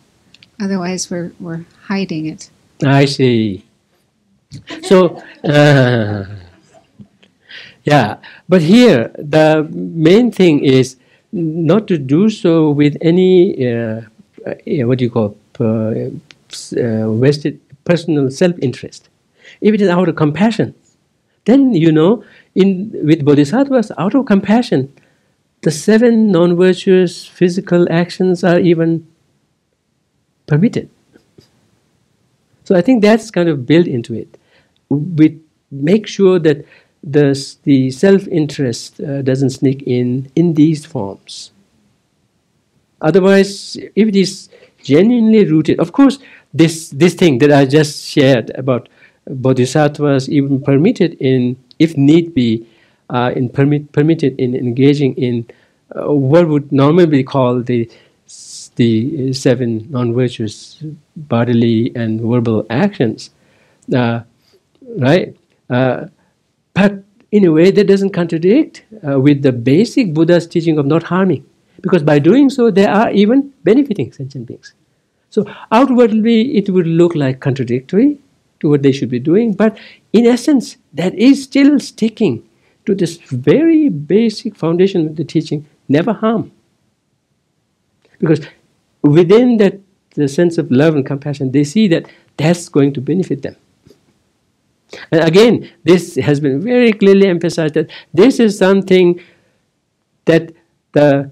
Otherwise, we're hiding it. I see. So, yeah. But here, the main thing is not to do so with any vested personal self-interest. If it is out of compassion, then with bodhisattvas, out of compassion, the 7 non-virtuous physical actions are even permitted. So I think that's kind of built into it. We make sure that the self-interest doesn't sneak in these forms. Otherwise, if it is genuinely rooted, of course, this thing that I just shared about bodhisattvas even permitted in, if need be, permitted in engaging in what would normally be called the 7 non-virtuous bodily and verbal actions, right? But in a way that doesn't contradict with the basic Buddha's teaching of not harming, because by doing so they are even benefiting sentient beings. So outwardly it would look like contradictory to what they should be doing, but in essence, that is still sticking to this very basic foundation of the teaching, never harm. Because within that, the sense of love and compassion, they see that that's going to benefit them. And again, this has been very clearly emphasized that this is something that the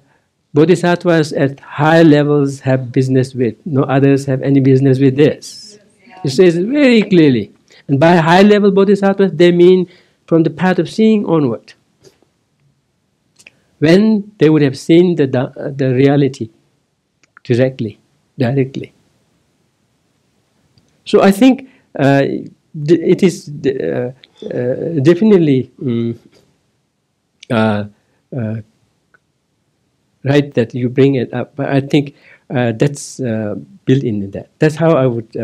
bodhisattvas at high levels have business with. No others have any business with this. It says very clearly. And by high level bodhisattvas, they mean from the path of seeing onward. When they would have seen the reality directly. So I think it is definitely right that you bring it up, but I think that's built in that. That's how I would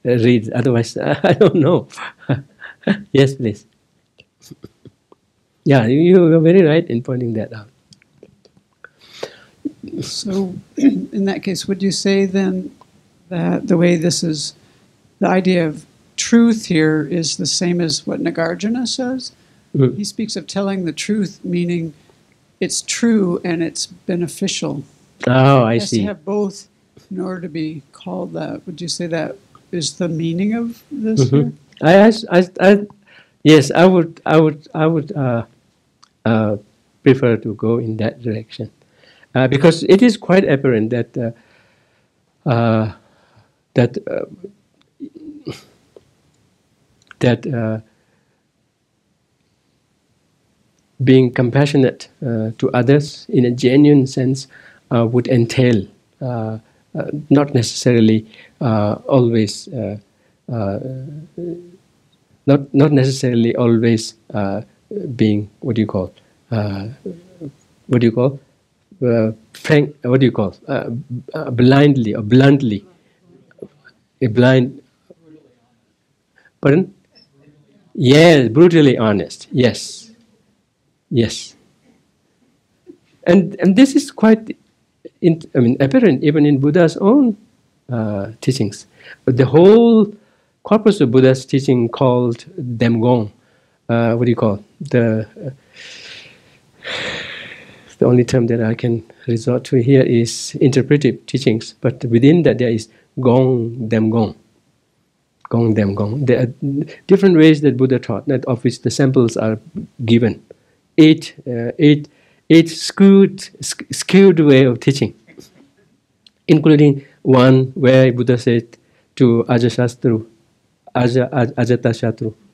read. Otherwise, I don't know. Yes, please. Yeah, you are very right in pointing that out. So, in that case, would you say then that the way this is, the idea of truth here is the same as what Nagarjuna says? He speaks of telling the truth, meaning it's true and it's beneficial. Oh, I it has see. to have both in order to be called that. Would you say that is the meaning of this here? Yes, I would prefer to go in that direction, because it is quite apparent that being compassionate to others in a genuine sense would entail not necessarily always not necessarily always being blindly or bluntly a blind. Pardon? Yes, brutally honest. Yes. And this is quite apparent even in Buddha's own teachings. The whole corpus of Buddha's teaching called Demgong. The only term that I can resort to here is interpretive teachings, but within that there is Gong, Demgong. Gong, Demgong. There are different ways that Buddha taught, that of which the samples are given. Eight skewed way of teaching, including one where Buddha said to Ajatashatru,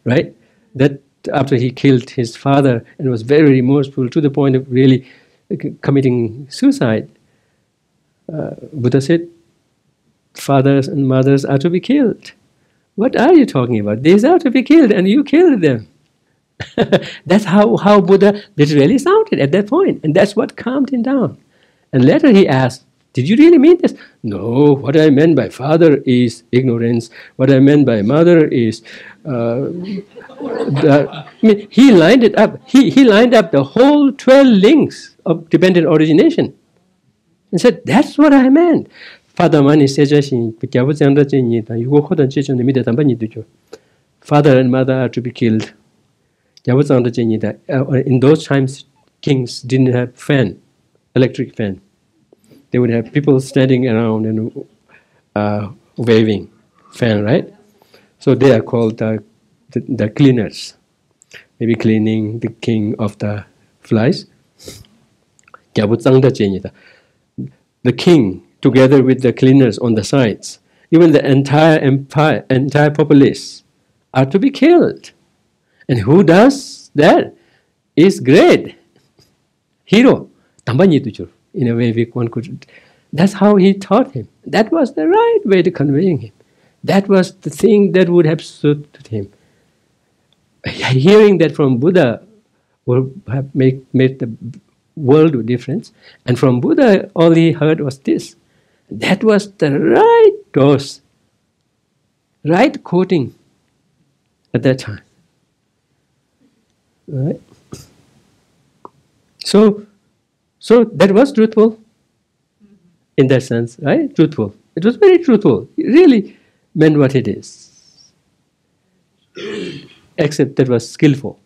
right? That after he killed his father and was very remorseful to the point of really committing suicide, Buddha said, fathers and mothers are to be killed. What are you talking about? These are to be killed and you killed them. That's how Buddha literally sounded at that point, and that's what calmed him down. And later he asked, did you really mean this? No, what I meant by father is ignorance. What I meant by mother is... he lined it up. He lined up the whole 12 links of dependent origination and said, that's what I meant. Father and mother are to be killed. In those times, kings didn't have electric fan. They would have people standing around and waving fan, right? So they are called the cleaners. Maybe cleaning the king of the flies. The king, together with the cleaners on the sides, even the entire populace, are to be killed. And who does that is great. Hero. In a way one could. That's how he taught him. That was the right way to conveying him. That was the thing that would have suited him. Hearing that from Buddha would have made the world of difference. And from Buddha, all he heard was this. That was the right dose, right quoting at that time. Right? So that was truthful in that sense, right? Truthful. It was very truthful. It really meant what it is. except that was skillful.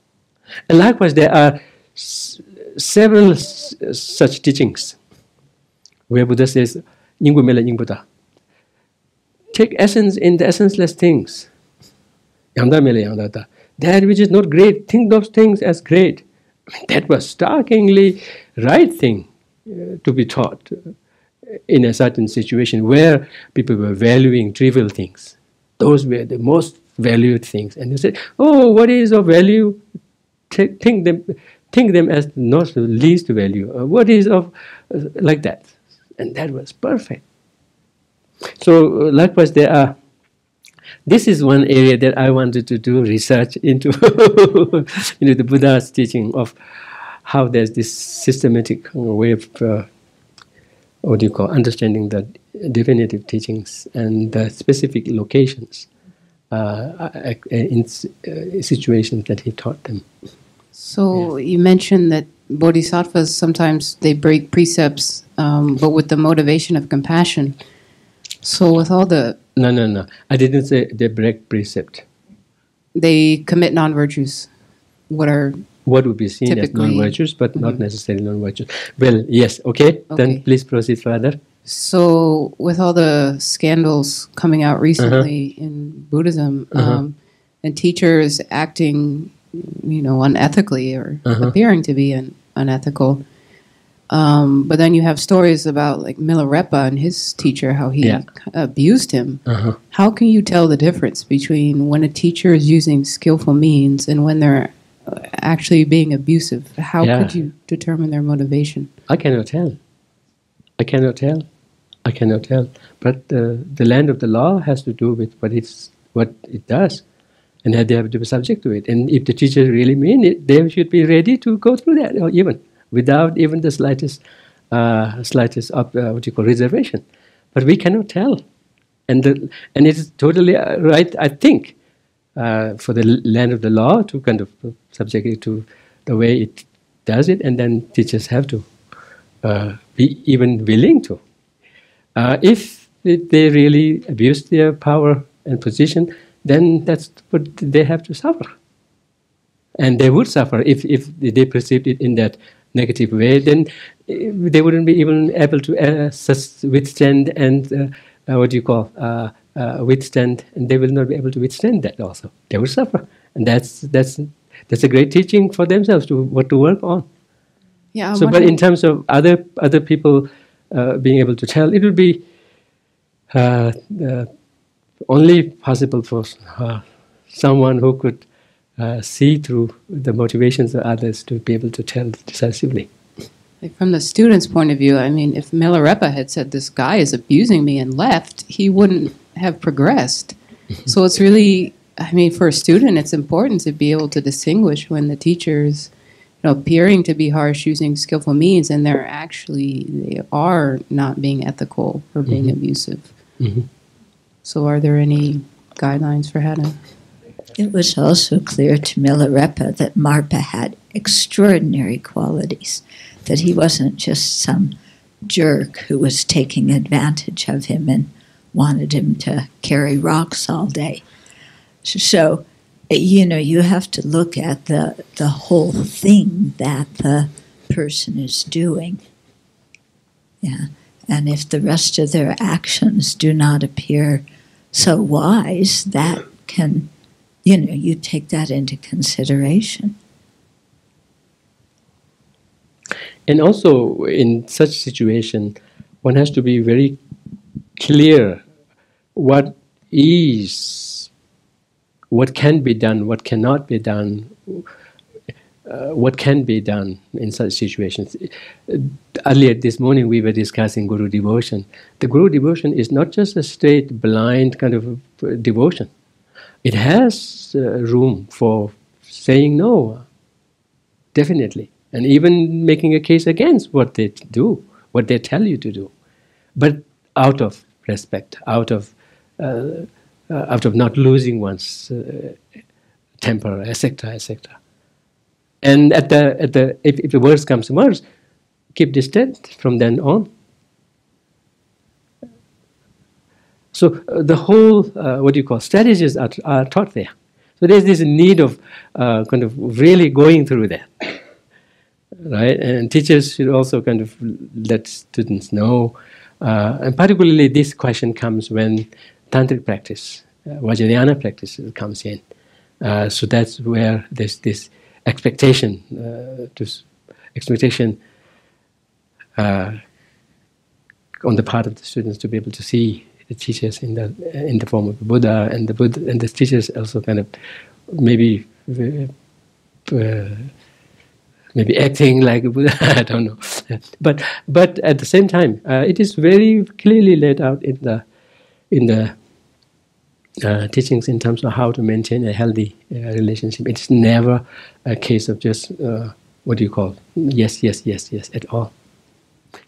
And likewise, there are several such teachings where Buddha says, "Nyingbu mela nyingbuta." Take essence in the essenceless things. Yangda mela yangdata. That which is not great, think those things as great. That was startlingly right thing to be taught in a certain situation where people were valuing trivial things. Those were the most valued things. And they said, "Oh, what is of value? Think them as not the least value. What is of like that?" And that was perfect. So likewise, there are. This is one area that I wanted to do research into, the Buddha's teaching of how there's this systematic way of understanding the definitive teachings and the specific locations in situations that he taught them. So you mentioned that bodhisattvas sometimes they break precepts, but with the motivation of compassion. So with all the No. I didn't say they break precept. They commit non-virtues. What would be seen as non-virtues, but not necessarily non-virtues. Well, yes, okay. Then please proceed further. So with all the scandals coming out recently in Buddhism, and teachers acting, unethically or appearing to be unethical, but then you have stories about like Milarepa and his teacher, how he abused him. How can you tell the difference between when a teacher is using skillful means and when they're actually being abusive? How could you determine their motivation? I cannot tell. But the land of the law has to do with what it does, and that they have to be subject to it. And if the teachers really mean it, they should be ready to go through that, or even without even the slightest reservation. But we cannot tell, and it is totally right, I think, for the land of the law to kind of subject it to the way it does it, and then teachers have to be even willing to. If they really abuse their power and position, then that's what they have to suffer. And they would suffer if they perceived it in that negative way, then they wouldn't be even able to withstand and withstand, and they will not be able to withstand that also. They will suffer. And that's a great teaching for themselves to work on. Yeah. But in terms of other people being able to tell, it would be only possible for someone who could see through the motivations of others to be able to tell decisively. Like from the student's point of view, I mean, if Milarepa had said, "This guy is abusing me," and left, he wouldn't have progressed. So it's really, for a student, it's important to be able to distinguish when the teacher's appearing to be harsh using skillful means, and they are not being ethical or being abusive. So are there any guidelines for how to... It was also clear to Milarepa that Marpa had extraordinary qualities, that he wasn't just some jerk who was taking advantage of him and wanted him to carry rocks all day. So, you have to look at the whole thing that the person is doing. Yeah. And if the rest of their actions do not appear so wise, that can... you take that into consideration. And also, in such situation, one has to be very clear what can be done, what cannot be done, what can be done in such situations. Earlier this morning we were discussing Guru devotion. The Guru devotion is not just a straight, blind kind of devotion. It has room for saying no, definitely, and even making a case against what they do, what they tell you to do, but out of respect, out of not losing one's temper, etc., etc. And if the worst comes to worst, keep distant from then on. So the whole, strategies are taught there. So there's this need of kind of really going through that, right? And teachers should also kind of let students know, and particularly this question comes when tantric practice, Vajrayana practice comes in. So that's where there's this expectation, on the part of the students to be able to see the teachers in the form of the Buddha, and the teachers also kind of maybe acting like a Buddha. I don't know, but at the same time, it is very clearly laid out in the teachings in terms of how to maintain a healthy relationship. It's never a case of just what do you call yes at all.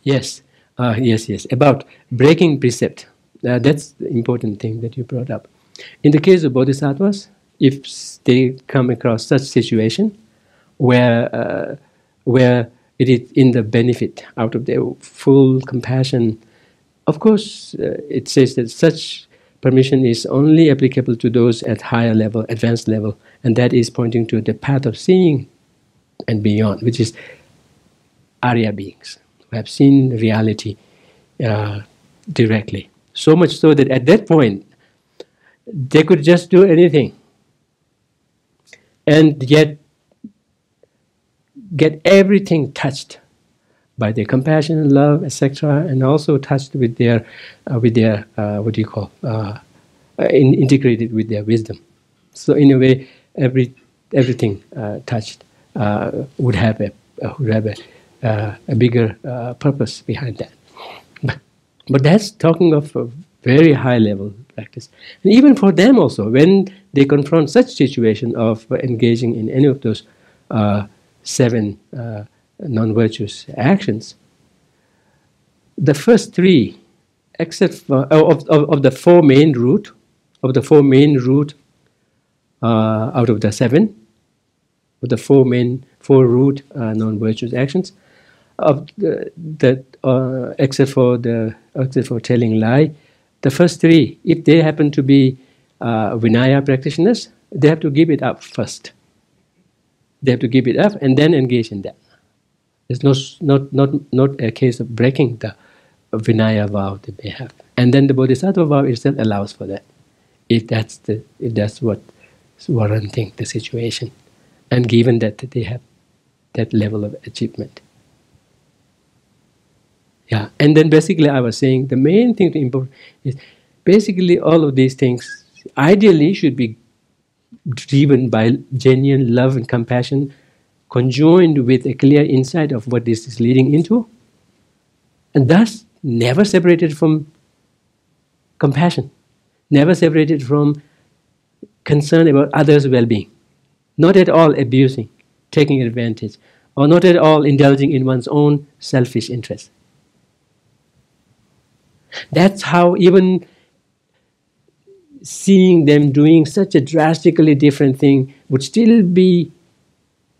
Yes, yes. About breaking precept. That's the important thing that you brought up. In the case of bodhisattvas, if they come across such situation where it is in the benefit, out of their full compassion, of course, it says that such permission is only applicable to those at higher level, advanced level, and that is pointing to the path of seeing and beyond, which is Arya beings who have seen reality directly. So much so that at that point, they could just do anything and yet get everything touched by their compassion and love, etc., and also touched with their what do you call, integrated with their wisdom. So in a way, everything touched would have a bigger purpose behind that. But that's talking of a very high level practice. And even for them also, when they confront such situation of engaging in any of those 7 non-virtuous actions, the first 3, except for of the 4 main route, out of the 7, of the 4 root non-virtuous actions, except for telling lie, the first 3, if they happen to be Vinaya practitioners, they have to give it up first. They have to give it up and then engage in that. It's not a case of breaking the Vinaya vow that they have. And then the Bodhisattva vow itself allows for that, if that's what's warranting the situation, and given that they have that level of achievement. Yeah, and then basically I was saying the main thing to import is basically all of these things ideally should be driven by genuine love and compassion, conjoined with a clear insight of what this is leading into, and thus never separated from compassion, never separated from concern about others' well-being, not at all abusing, taking advantage, or not at all indulging in one's own selfish interests. That's how even seeing them doing such a drastically different thing would still be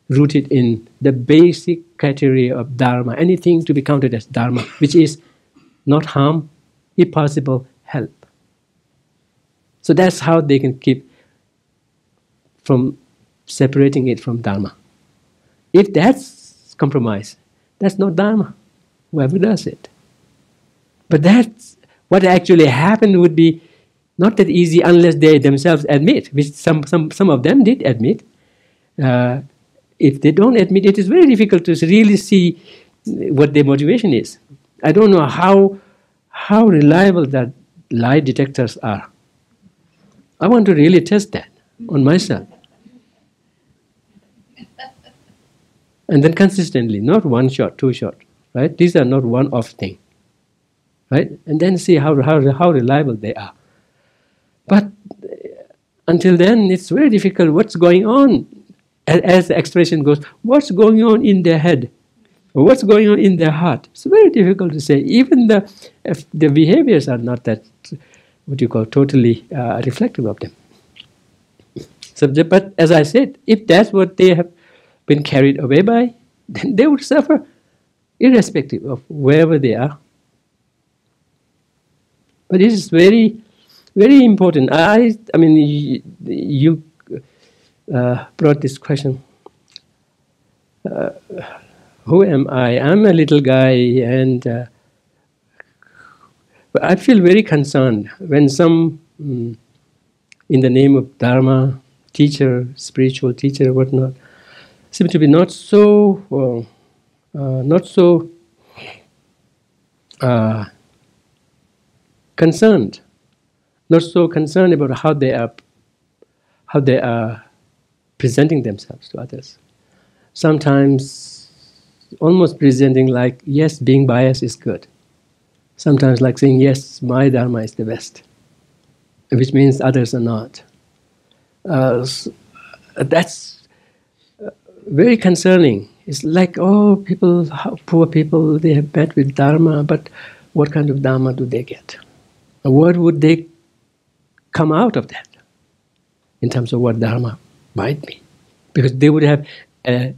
rooted in the basic criteria of dharma, anything to be counted as dharma, which is not harm, if possible, help. So that's how they can keep from separating it from dharma. If that's compromise, that's not dharma, whoever does it. But that's what actually happened would be not that easy unless they themselves admit, which some of them did admit. If they don't admit, it is very difficult to really see what their motivation is. I don't know how reliable that lie detectors are. I want to really test that on myself. And then consistently, not 1 shot, 2 shot, right? These are not one-off thing. Right? And then see how reliable they are. But until then, it's very difficult. What's going on? As the expression goes, what's going on in their head? Or what's going on in their heart? It's very difficult to say. Even if the behaviors are not that, what you call, totally reflective of them. So, but as I said, if that's what they have been carried away by, then they would suffer, irrespective of wherever they are. But it is very, very important. I mean, brought this question. Who am I? I'm a little guy, and I feel very concerned when some, in the name of Dharma, teacher, spiritual teacher, whatnot, seem to be not so concerned, not so concerned about how they are presenting themselves to others. Sometimes almost presenting like, yes, being biased is good. Sometimes like saying, yes, my Dharma is the best, which means others are not. That's very concerning. It's like, oh, people, poor people, they have met with Dharma, but what kind of Dharma do they get? What would they come out of that in terms of what Dharma might be? Because they would have a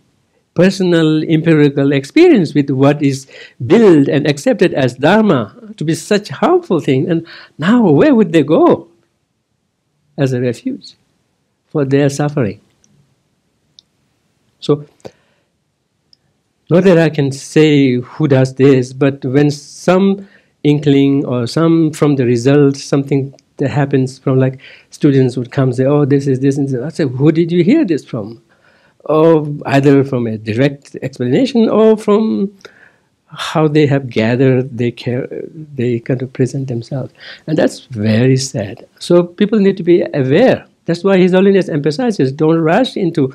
personal empirical experience with what is billed and accepted as Dharma to be such a harmful thing. And now where would they go as a refuge for their suffering? So, not that I can say who does this, but when some inkling or some from the result, something that happens from, like, students would come and say, oh, this is this, and I say, who did you hear this from? Or either from a direct explanation or from how they have gathered, they kind of present themselves. And that's very sad. So people need to be aware. That's why His Holiness emphasizes, don't rush into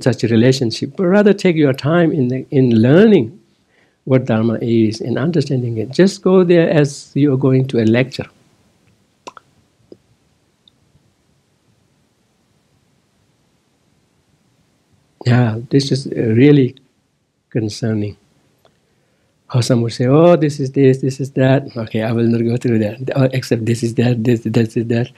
such a relationship, but rather take your time in learning what Dharma is and understanding it. Just go there as you are going to a lecture. Yeah, this is really concerning. How some would say, oh, this is this, this is that. Okay, I will not go through that. Oh, except this is that, this is that.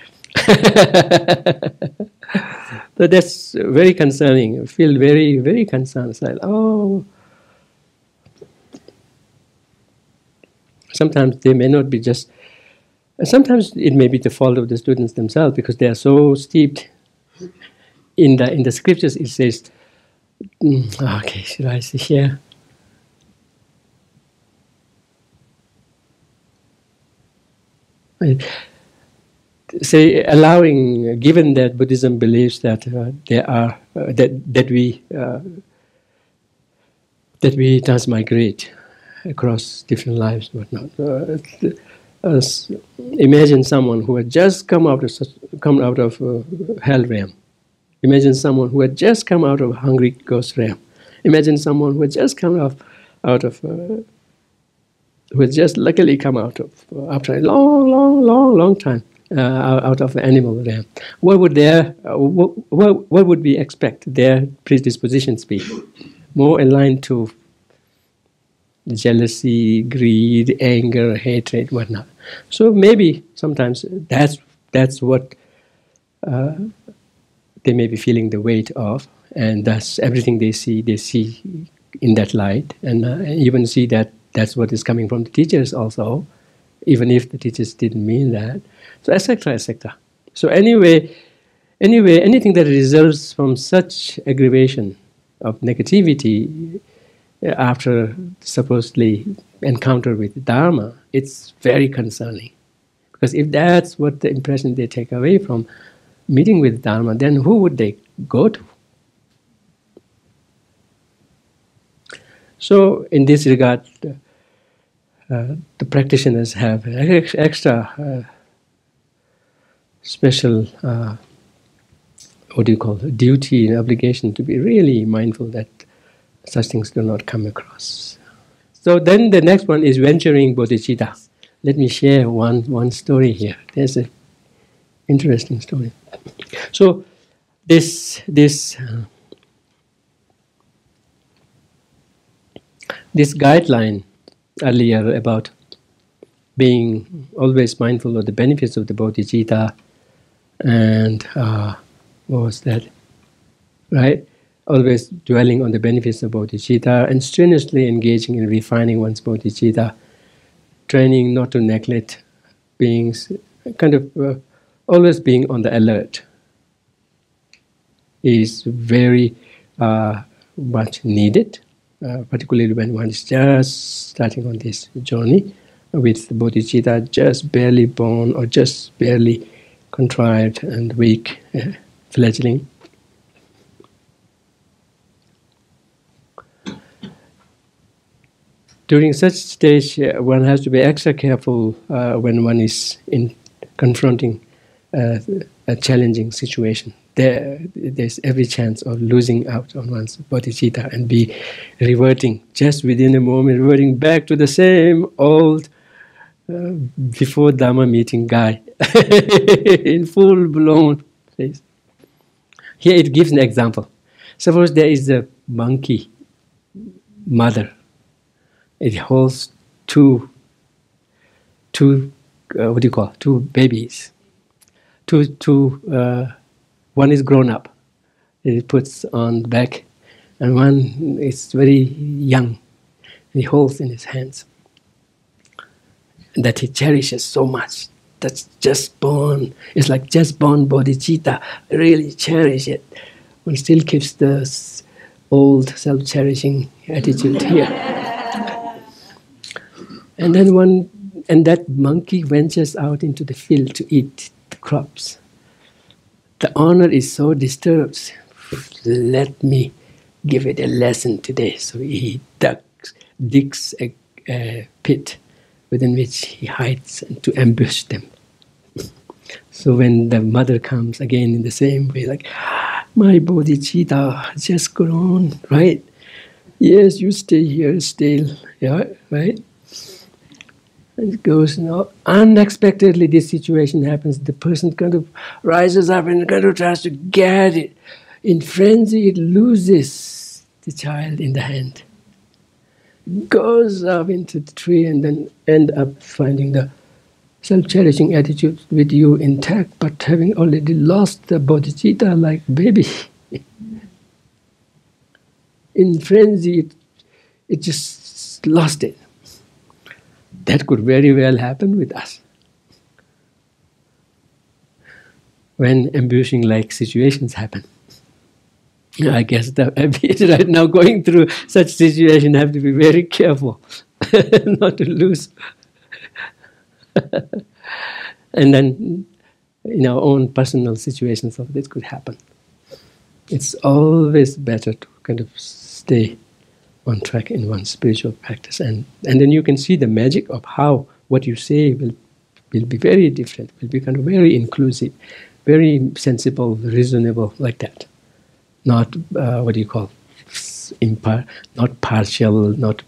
But that's very concerning. I feel very, very concerned. It's like, oh, sometimes they may not be just. Sometimes it may be the fault of the students themselves because they are so steeped in the scriptures. It says, okay, should I see here? Say, allowing, given that Buddhism believes that there are that we transmigrate across different lives, whatnot. Imagine someone who had just come out of hell realm. Imagine someone who had just come out of hungry ghost realm. Imagine someone who had just come who had just luckily come out of, after a long time, out of the animal realm. What would we expect their predispositions be? More aligned to jealousy, greed, anger, hatred, whatnot. So maybe sometimes that's what they may be feeling the weight of, and thus everything they see in that light, and even see that that's what is coming from the teachers also, even if the teachers didn't mean that. So etc., etc. So anyway, anything that results from such aggravation of negativity after supposedly encounter with Dharma, it's very concerning. Because if that's what the impression they take away from meeting with Dharma, then who would they go to? So in this regard, the practitioners have extra special, duty and obligation to be really mindful that such things do not come across. So then the next one is venturing bodhicitta. Let me share one story here. There's an interesting story. So this guideline earlier about being always mindful of the benefits of the bodhicitta, and what was that? Right? Always dwelling on the benefits of bodhicitta and strenuously engaging in refining one's bodhicitta, training not to neglect beings, kind of always being on the alert is very much needed, particularly when one is just starting on this journey with bodhicitta just barely born or just barely contrived and weak fledgling. During such stage, one has to be extra careful when one is confronting a challenging situation. There's every chance of losing out on one's bodhicitta and be reverting just within a moment, reverting back to the same old before Dharma meeting guy in full-blown face. Here it gives an example. Suppose there is a monkey mother. It holds two babies. One is grown up. It puts on back, and one is very young. He holds in his hands that he cherishes so much. That's just born. It's like just born bodhicitta. Really cherish it. One still keeps the old self-cherishing attitude here. And then that monkey ventures out into the field to eat the crops. The owner is so disturbed. Let me give it a lesson today. So he digs a pit within which he hides to ambush them. So when the mother comes again in the same way, like, my bodhicitta just grown, right? Yes, you stay here still, yeah, right? And it goes, unexpectedly this situation happens. The person kind of rises up and kind of tries to get it. In frenzy, it loses the child in the hand. Goes up into the tree and then end up finding the self-cherishing attitude with you intact, but having already lost the bodhicitta like baby. In frenzy, it just lost it. That could very well happen with us. When ambushing-like situations happen. I guess the Abbey is right now going through such situation, have to be very careful not to lose. And then in our own personal situations of this could happen. It's always better to kind of stay on track in one's spiritual practice, and then you can see the magic of how what you say will be very different, will be kind of very inclusive, very sensible, reasonable, like that. Not not partial, not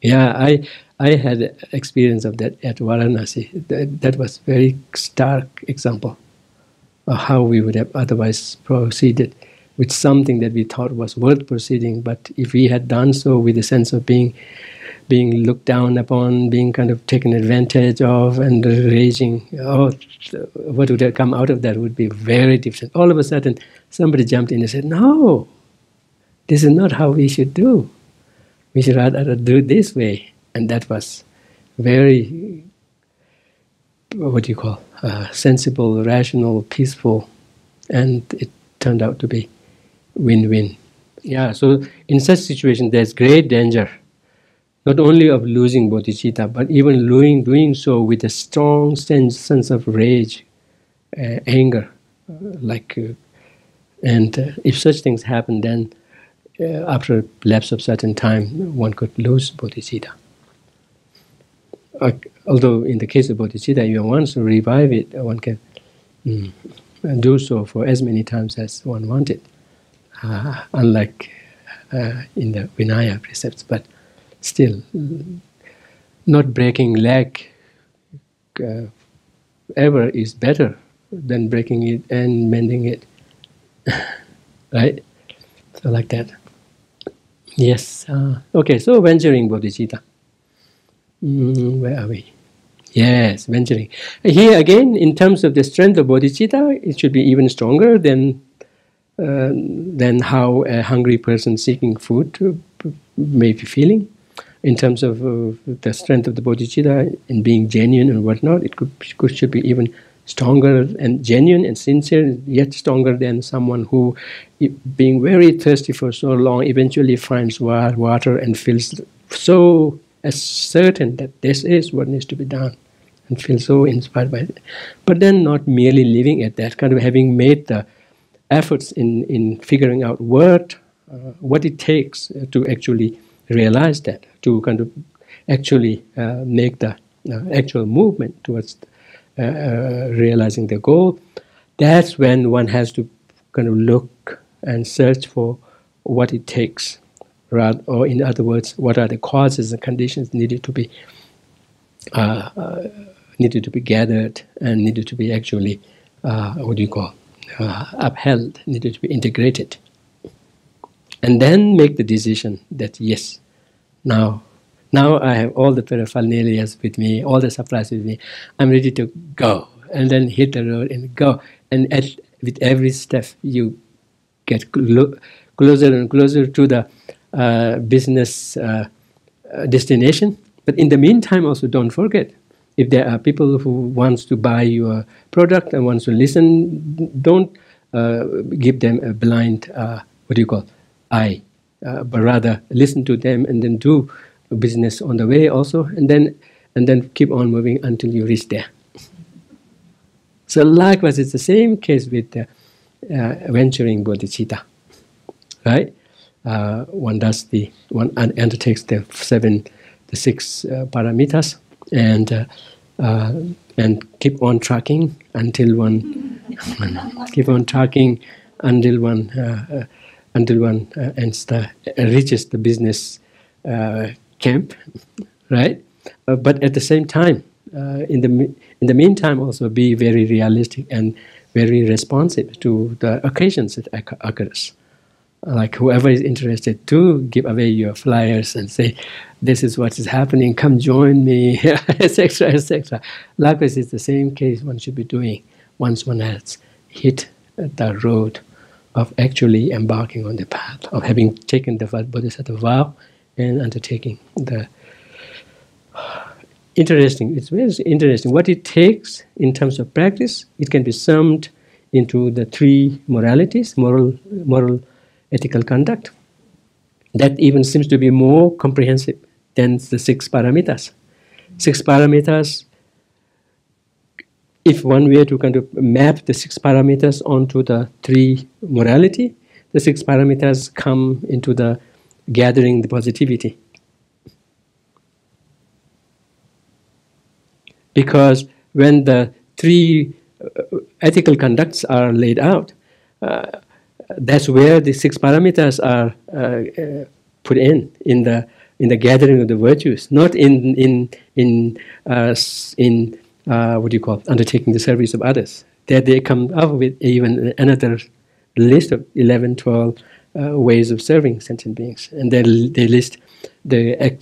I had experience of that at Varanasi. That was very stark example of how we would have otherwise proceeded with something that we thought was worth proceeding, but if we had done so with a sense of being looked down upon, being kind of taken advantage of, and raging, what would have come out of that would be very different. All of a sudden, somebody jumped in and said, no, this is not how we should do. We should rather do it this way. And that was very, sensible, rational, peaceful, and it turned out to be win-win. Yeah, so in such situation, there's great danger, not only of losing bodhicitta, but even doing so with a strong sense of rage, anger, and if such things happen, then after a lapse of certain time, one could lose bodhicitta. Although in the case of bodhicitta, you want to revive it, one can do so for as many times as one wanted, unlike in the Vinaya precepts. But still, not breaking leg ever is better than breaking it and mending it, right? So like that. Yes. Okay, so venturing bodhicitta. Where are we? Yes, venturing. Here again, in terms of the strength of bodhicitta, it should be even stronger than how a hungry person seeking food may be feeling. in terms of the strength of the bodhicitta in being genuine and whatnot, it should be even stronger and genuine and sincere, yet stronger than someone who, being very thirsty for so long, eventually finds water and feels so certain that this is what needs to be done, and feels so inspired by it. But then not merely living at that, kind of having made the efforts in figuring out what it takes to actually realize that, to kind of actually make the actual movement towards realizing the goal. That's when one has to kind of look and search for what it takes, or in other words, what are the causes and conditions needed to be gathered and needed to be actually upheld, needed to be integrated, and then make the decision that yes, now I have all the paraphernalia with me, all the supplies with me, I'm ready to go, and then hit the road and go. And with every step you get closer and closer to the business destination. But in the meantime also don't forget, if there are people who wants to buy your product and wants to listen, don't give them a blind eye, but rather listen to them and then do business on the way also, and then keep on moving until you reach there. So likewise, it's the same case with venturing bodhicitta, right? One undertakes the 6 paramitas, and keep on tracking until one reaches the business camp, right? But at the same time, in the meantime, also be very realistic and very responsive to the occasions that occurs. Like whoever is interested, to give away your flyers and say, "This is what is happening. Come join me," etc., etc. Likewise, it's the same case one should be doing once one has hit the road of actually embarking on the path of having taken the bodhisattva vow and undertaking the interesting. It's very interesting what it takes in terms of practice. It can be summed into the 3 moralities: moral, ethical conduct. That even seems to be more comprehensive than the 6 paramitas. 6 paramitas, if one were to kind of map the 6 paramitas onto the 3 morality, the 6 paramitas come into the gathering the positivity. Because when the 3 ethical conducts are laid out, that's where the 6 paramitas are put in the gathering of the virtues, not in undertaking the service of others. That they come up with even another list of 11, 12 ways of serving sentient beings, and they list the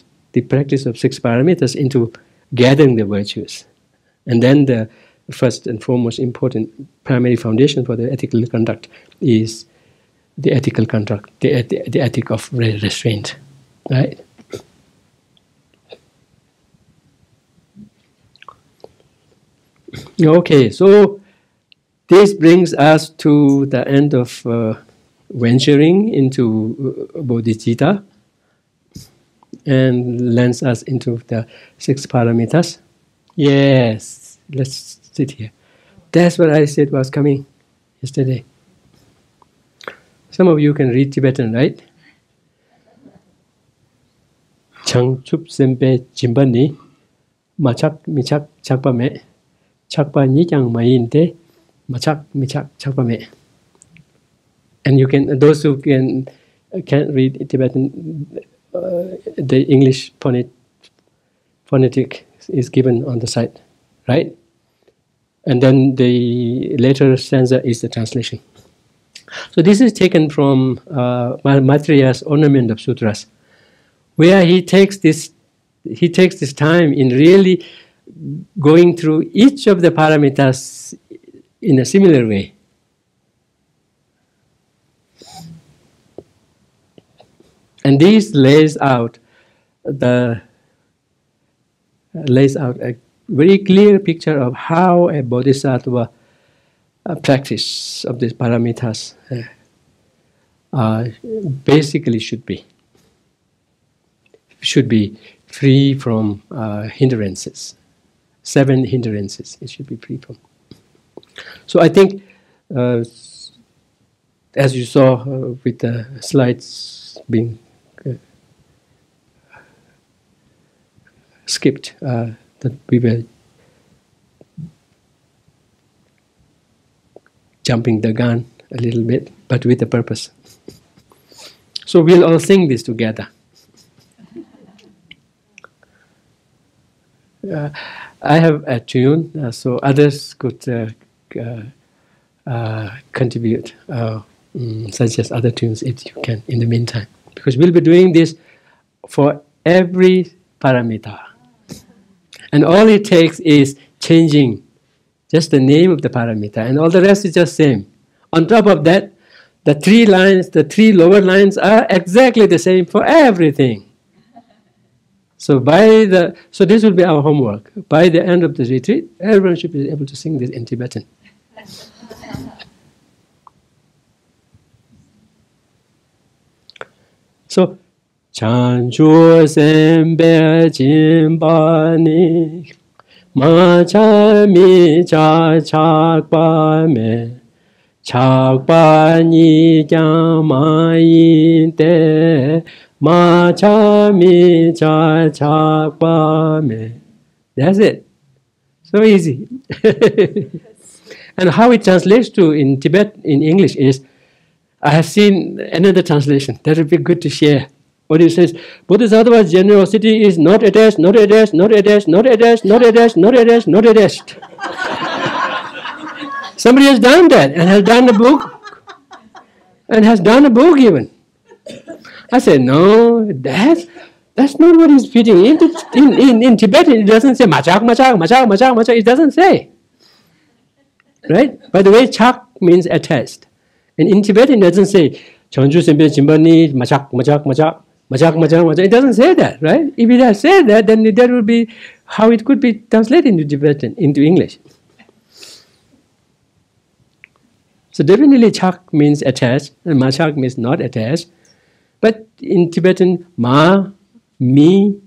practice of 6 paramitas into gathering the virtues, and then the first and foremost important primary foundation for the ethical conduct is the ethical conduct, the ethic of restraint, right? Okay, so this brings us to the end of venturing into bodhicitta and lands us into the 6 paramitas. Yes, let's sit here. That's what I said was coming yesterday. Some of you can read Tibetan, right? Chang chup sempe chimbani, machak michak chakpame, chakpa nichang mainte, machak michak chakpame. And you can, those who can't read Tibetan, the English phonetic is given on the side, right? And then the later stanza is the translation. So this is taken from Maitreya's Ornament of Sutras, where he takes this time in really going through each of the paramitas in a similar way. And this lays out lays out a very clear picture of how a bodhisattva practice of these paramitas basically should be. Should be free from hindrances. 7 hindrances it should be free from. So I think, as you saw with the slides being skipped, that we were jumping the gun a little bit, but with a purpose. So we'll all sing this together. I have a tune, so others could contribute, suggest other tunes if you can in the meantime. Because we'll be doing this for every paramita. And all it takes is changing just the name of the paramita, and all the rest is just same. On top of that, the 3 lines, the 3 lower lines are exactly the same for everything. So so this will be our homework. By the end of the retreat, everyone should be able to sing this in Tibetan. So, Chanchu sembe jimbani ma cha mi cha chakpa me chakpa ni kya ma yin te ma cha mi cha chakpa me. That's it. So easy. And how it translates to in Tibet, in English is, I have seen another translation that would be good to share. What it says, Bodhisattva's generosity is not attached, not attached, not attached, not attached, not attached, not attached, not attached. Somebody has done that and has done a book, and has done a book even. I said, no, that's not what he's fitting in Tibetan. It doesn't say machak, machak, machak, machak, machak. It doesn't say. Right? By the way, chak means attached. And in Tibetan, it doesn't say Chanchu sembe jimbani machak, machak, machak. Machak, machak, machak. It doesn't say that, right? If it had said that, then that would be how it could be translated into Tibetan, into English. So definitely chak means attached, and machak means not attached. But in Tibetan, ma, mi,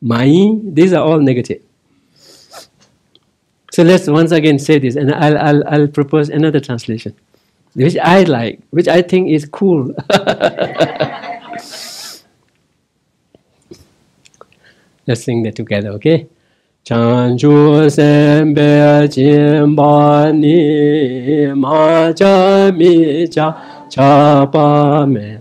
mai, these are all negative. So let's once again say this, and I'll propose another translation, which I like, which I think is cool. Let's sing that together, okay? Chanchu sembe jimbani ma cha mi cha cha pa me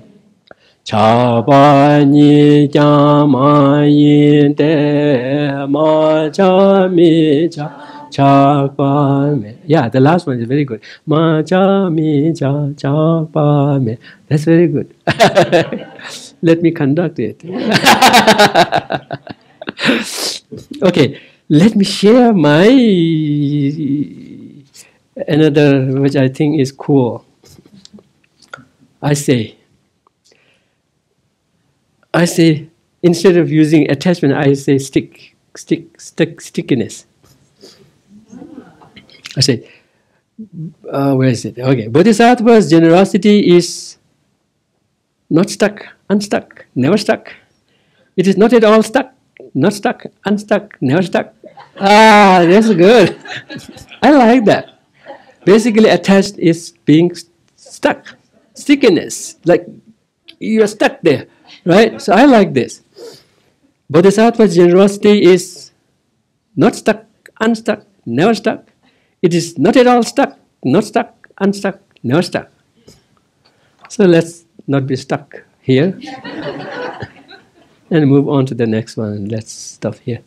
cha pa ni kya ma yin te ma cha mi cha cha pa me. Yeah, the last one is very good. Ma cha mi cha cha pa me. That's very good. Let me conduct it. Okay, let me share my another which I think is cool. I say instead of using attachment, I say stickiness. I say, where is it? Okay, Bodhisattva's generosity is not stuck, unstuck, never stuck. It is not at all stuck. Not stuck, unstuck, never stuck. Ah, that's good. I like that. Basically, attached is being stuck. Stickiness, like you're stuck there, right? So I like this. Bodhisattva's generosity is not stuck, unstuck, never stuck. It is not at all stuck, not stuck, unstuck, never stuck. So let's not be stuck here. And move on to the next one. Let's stop here.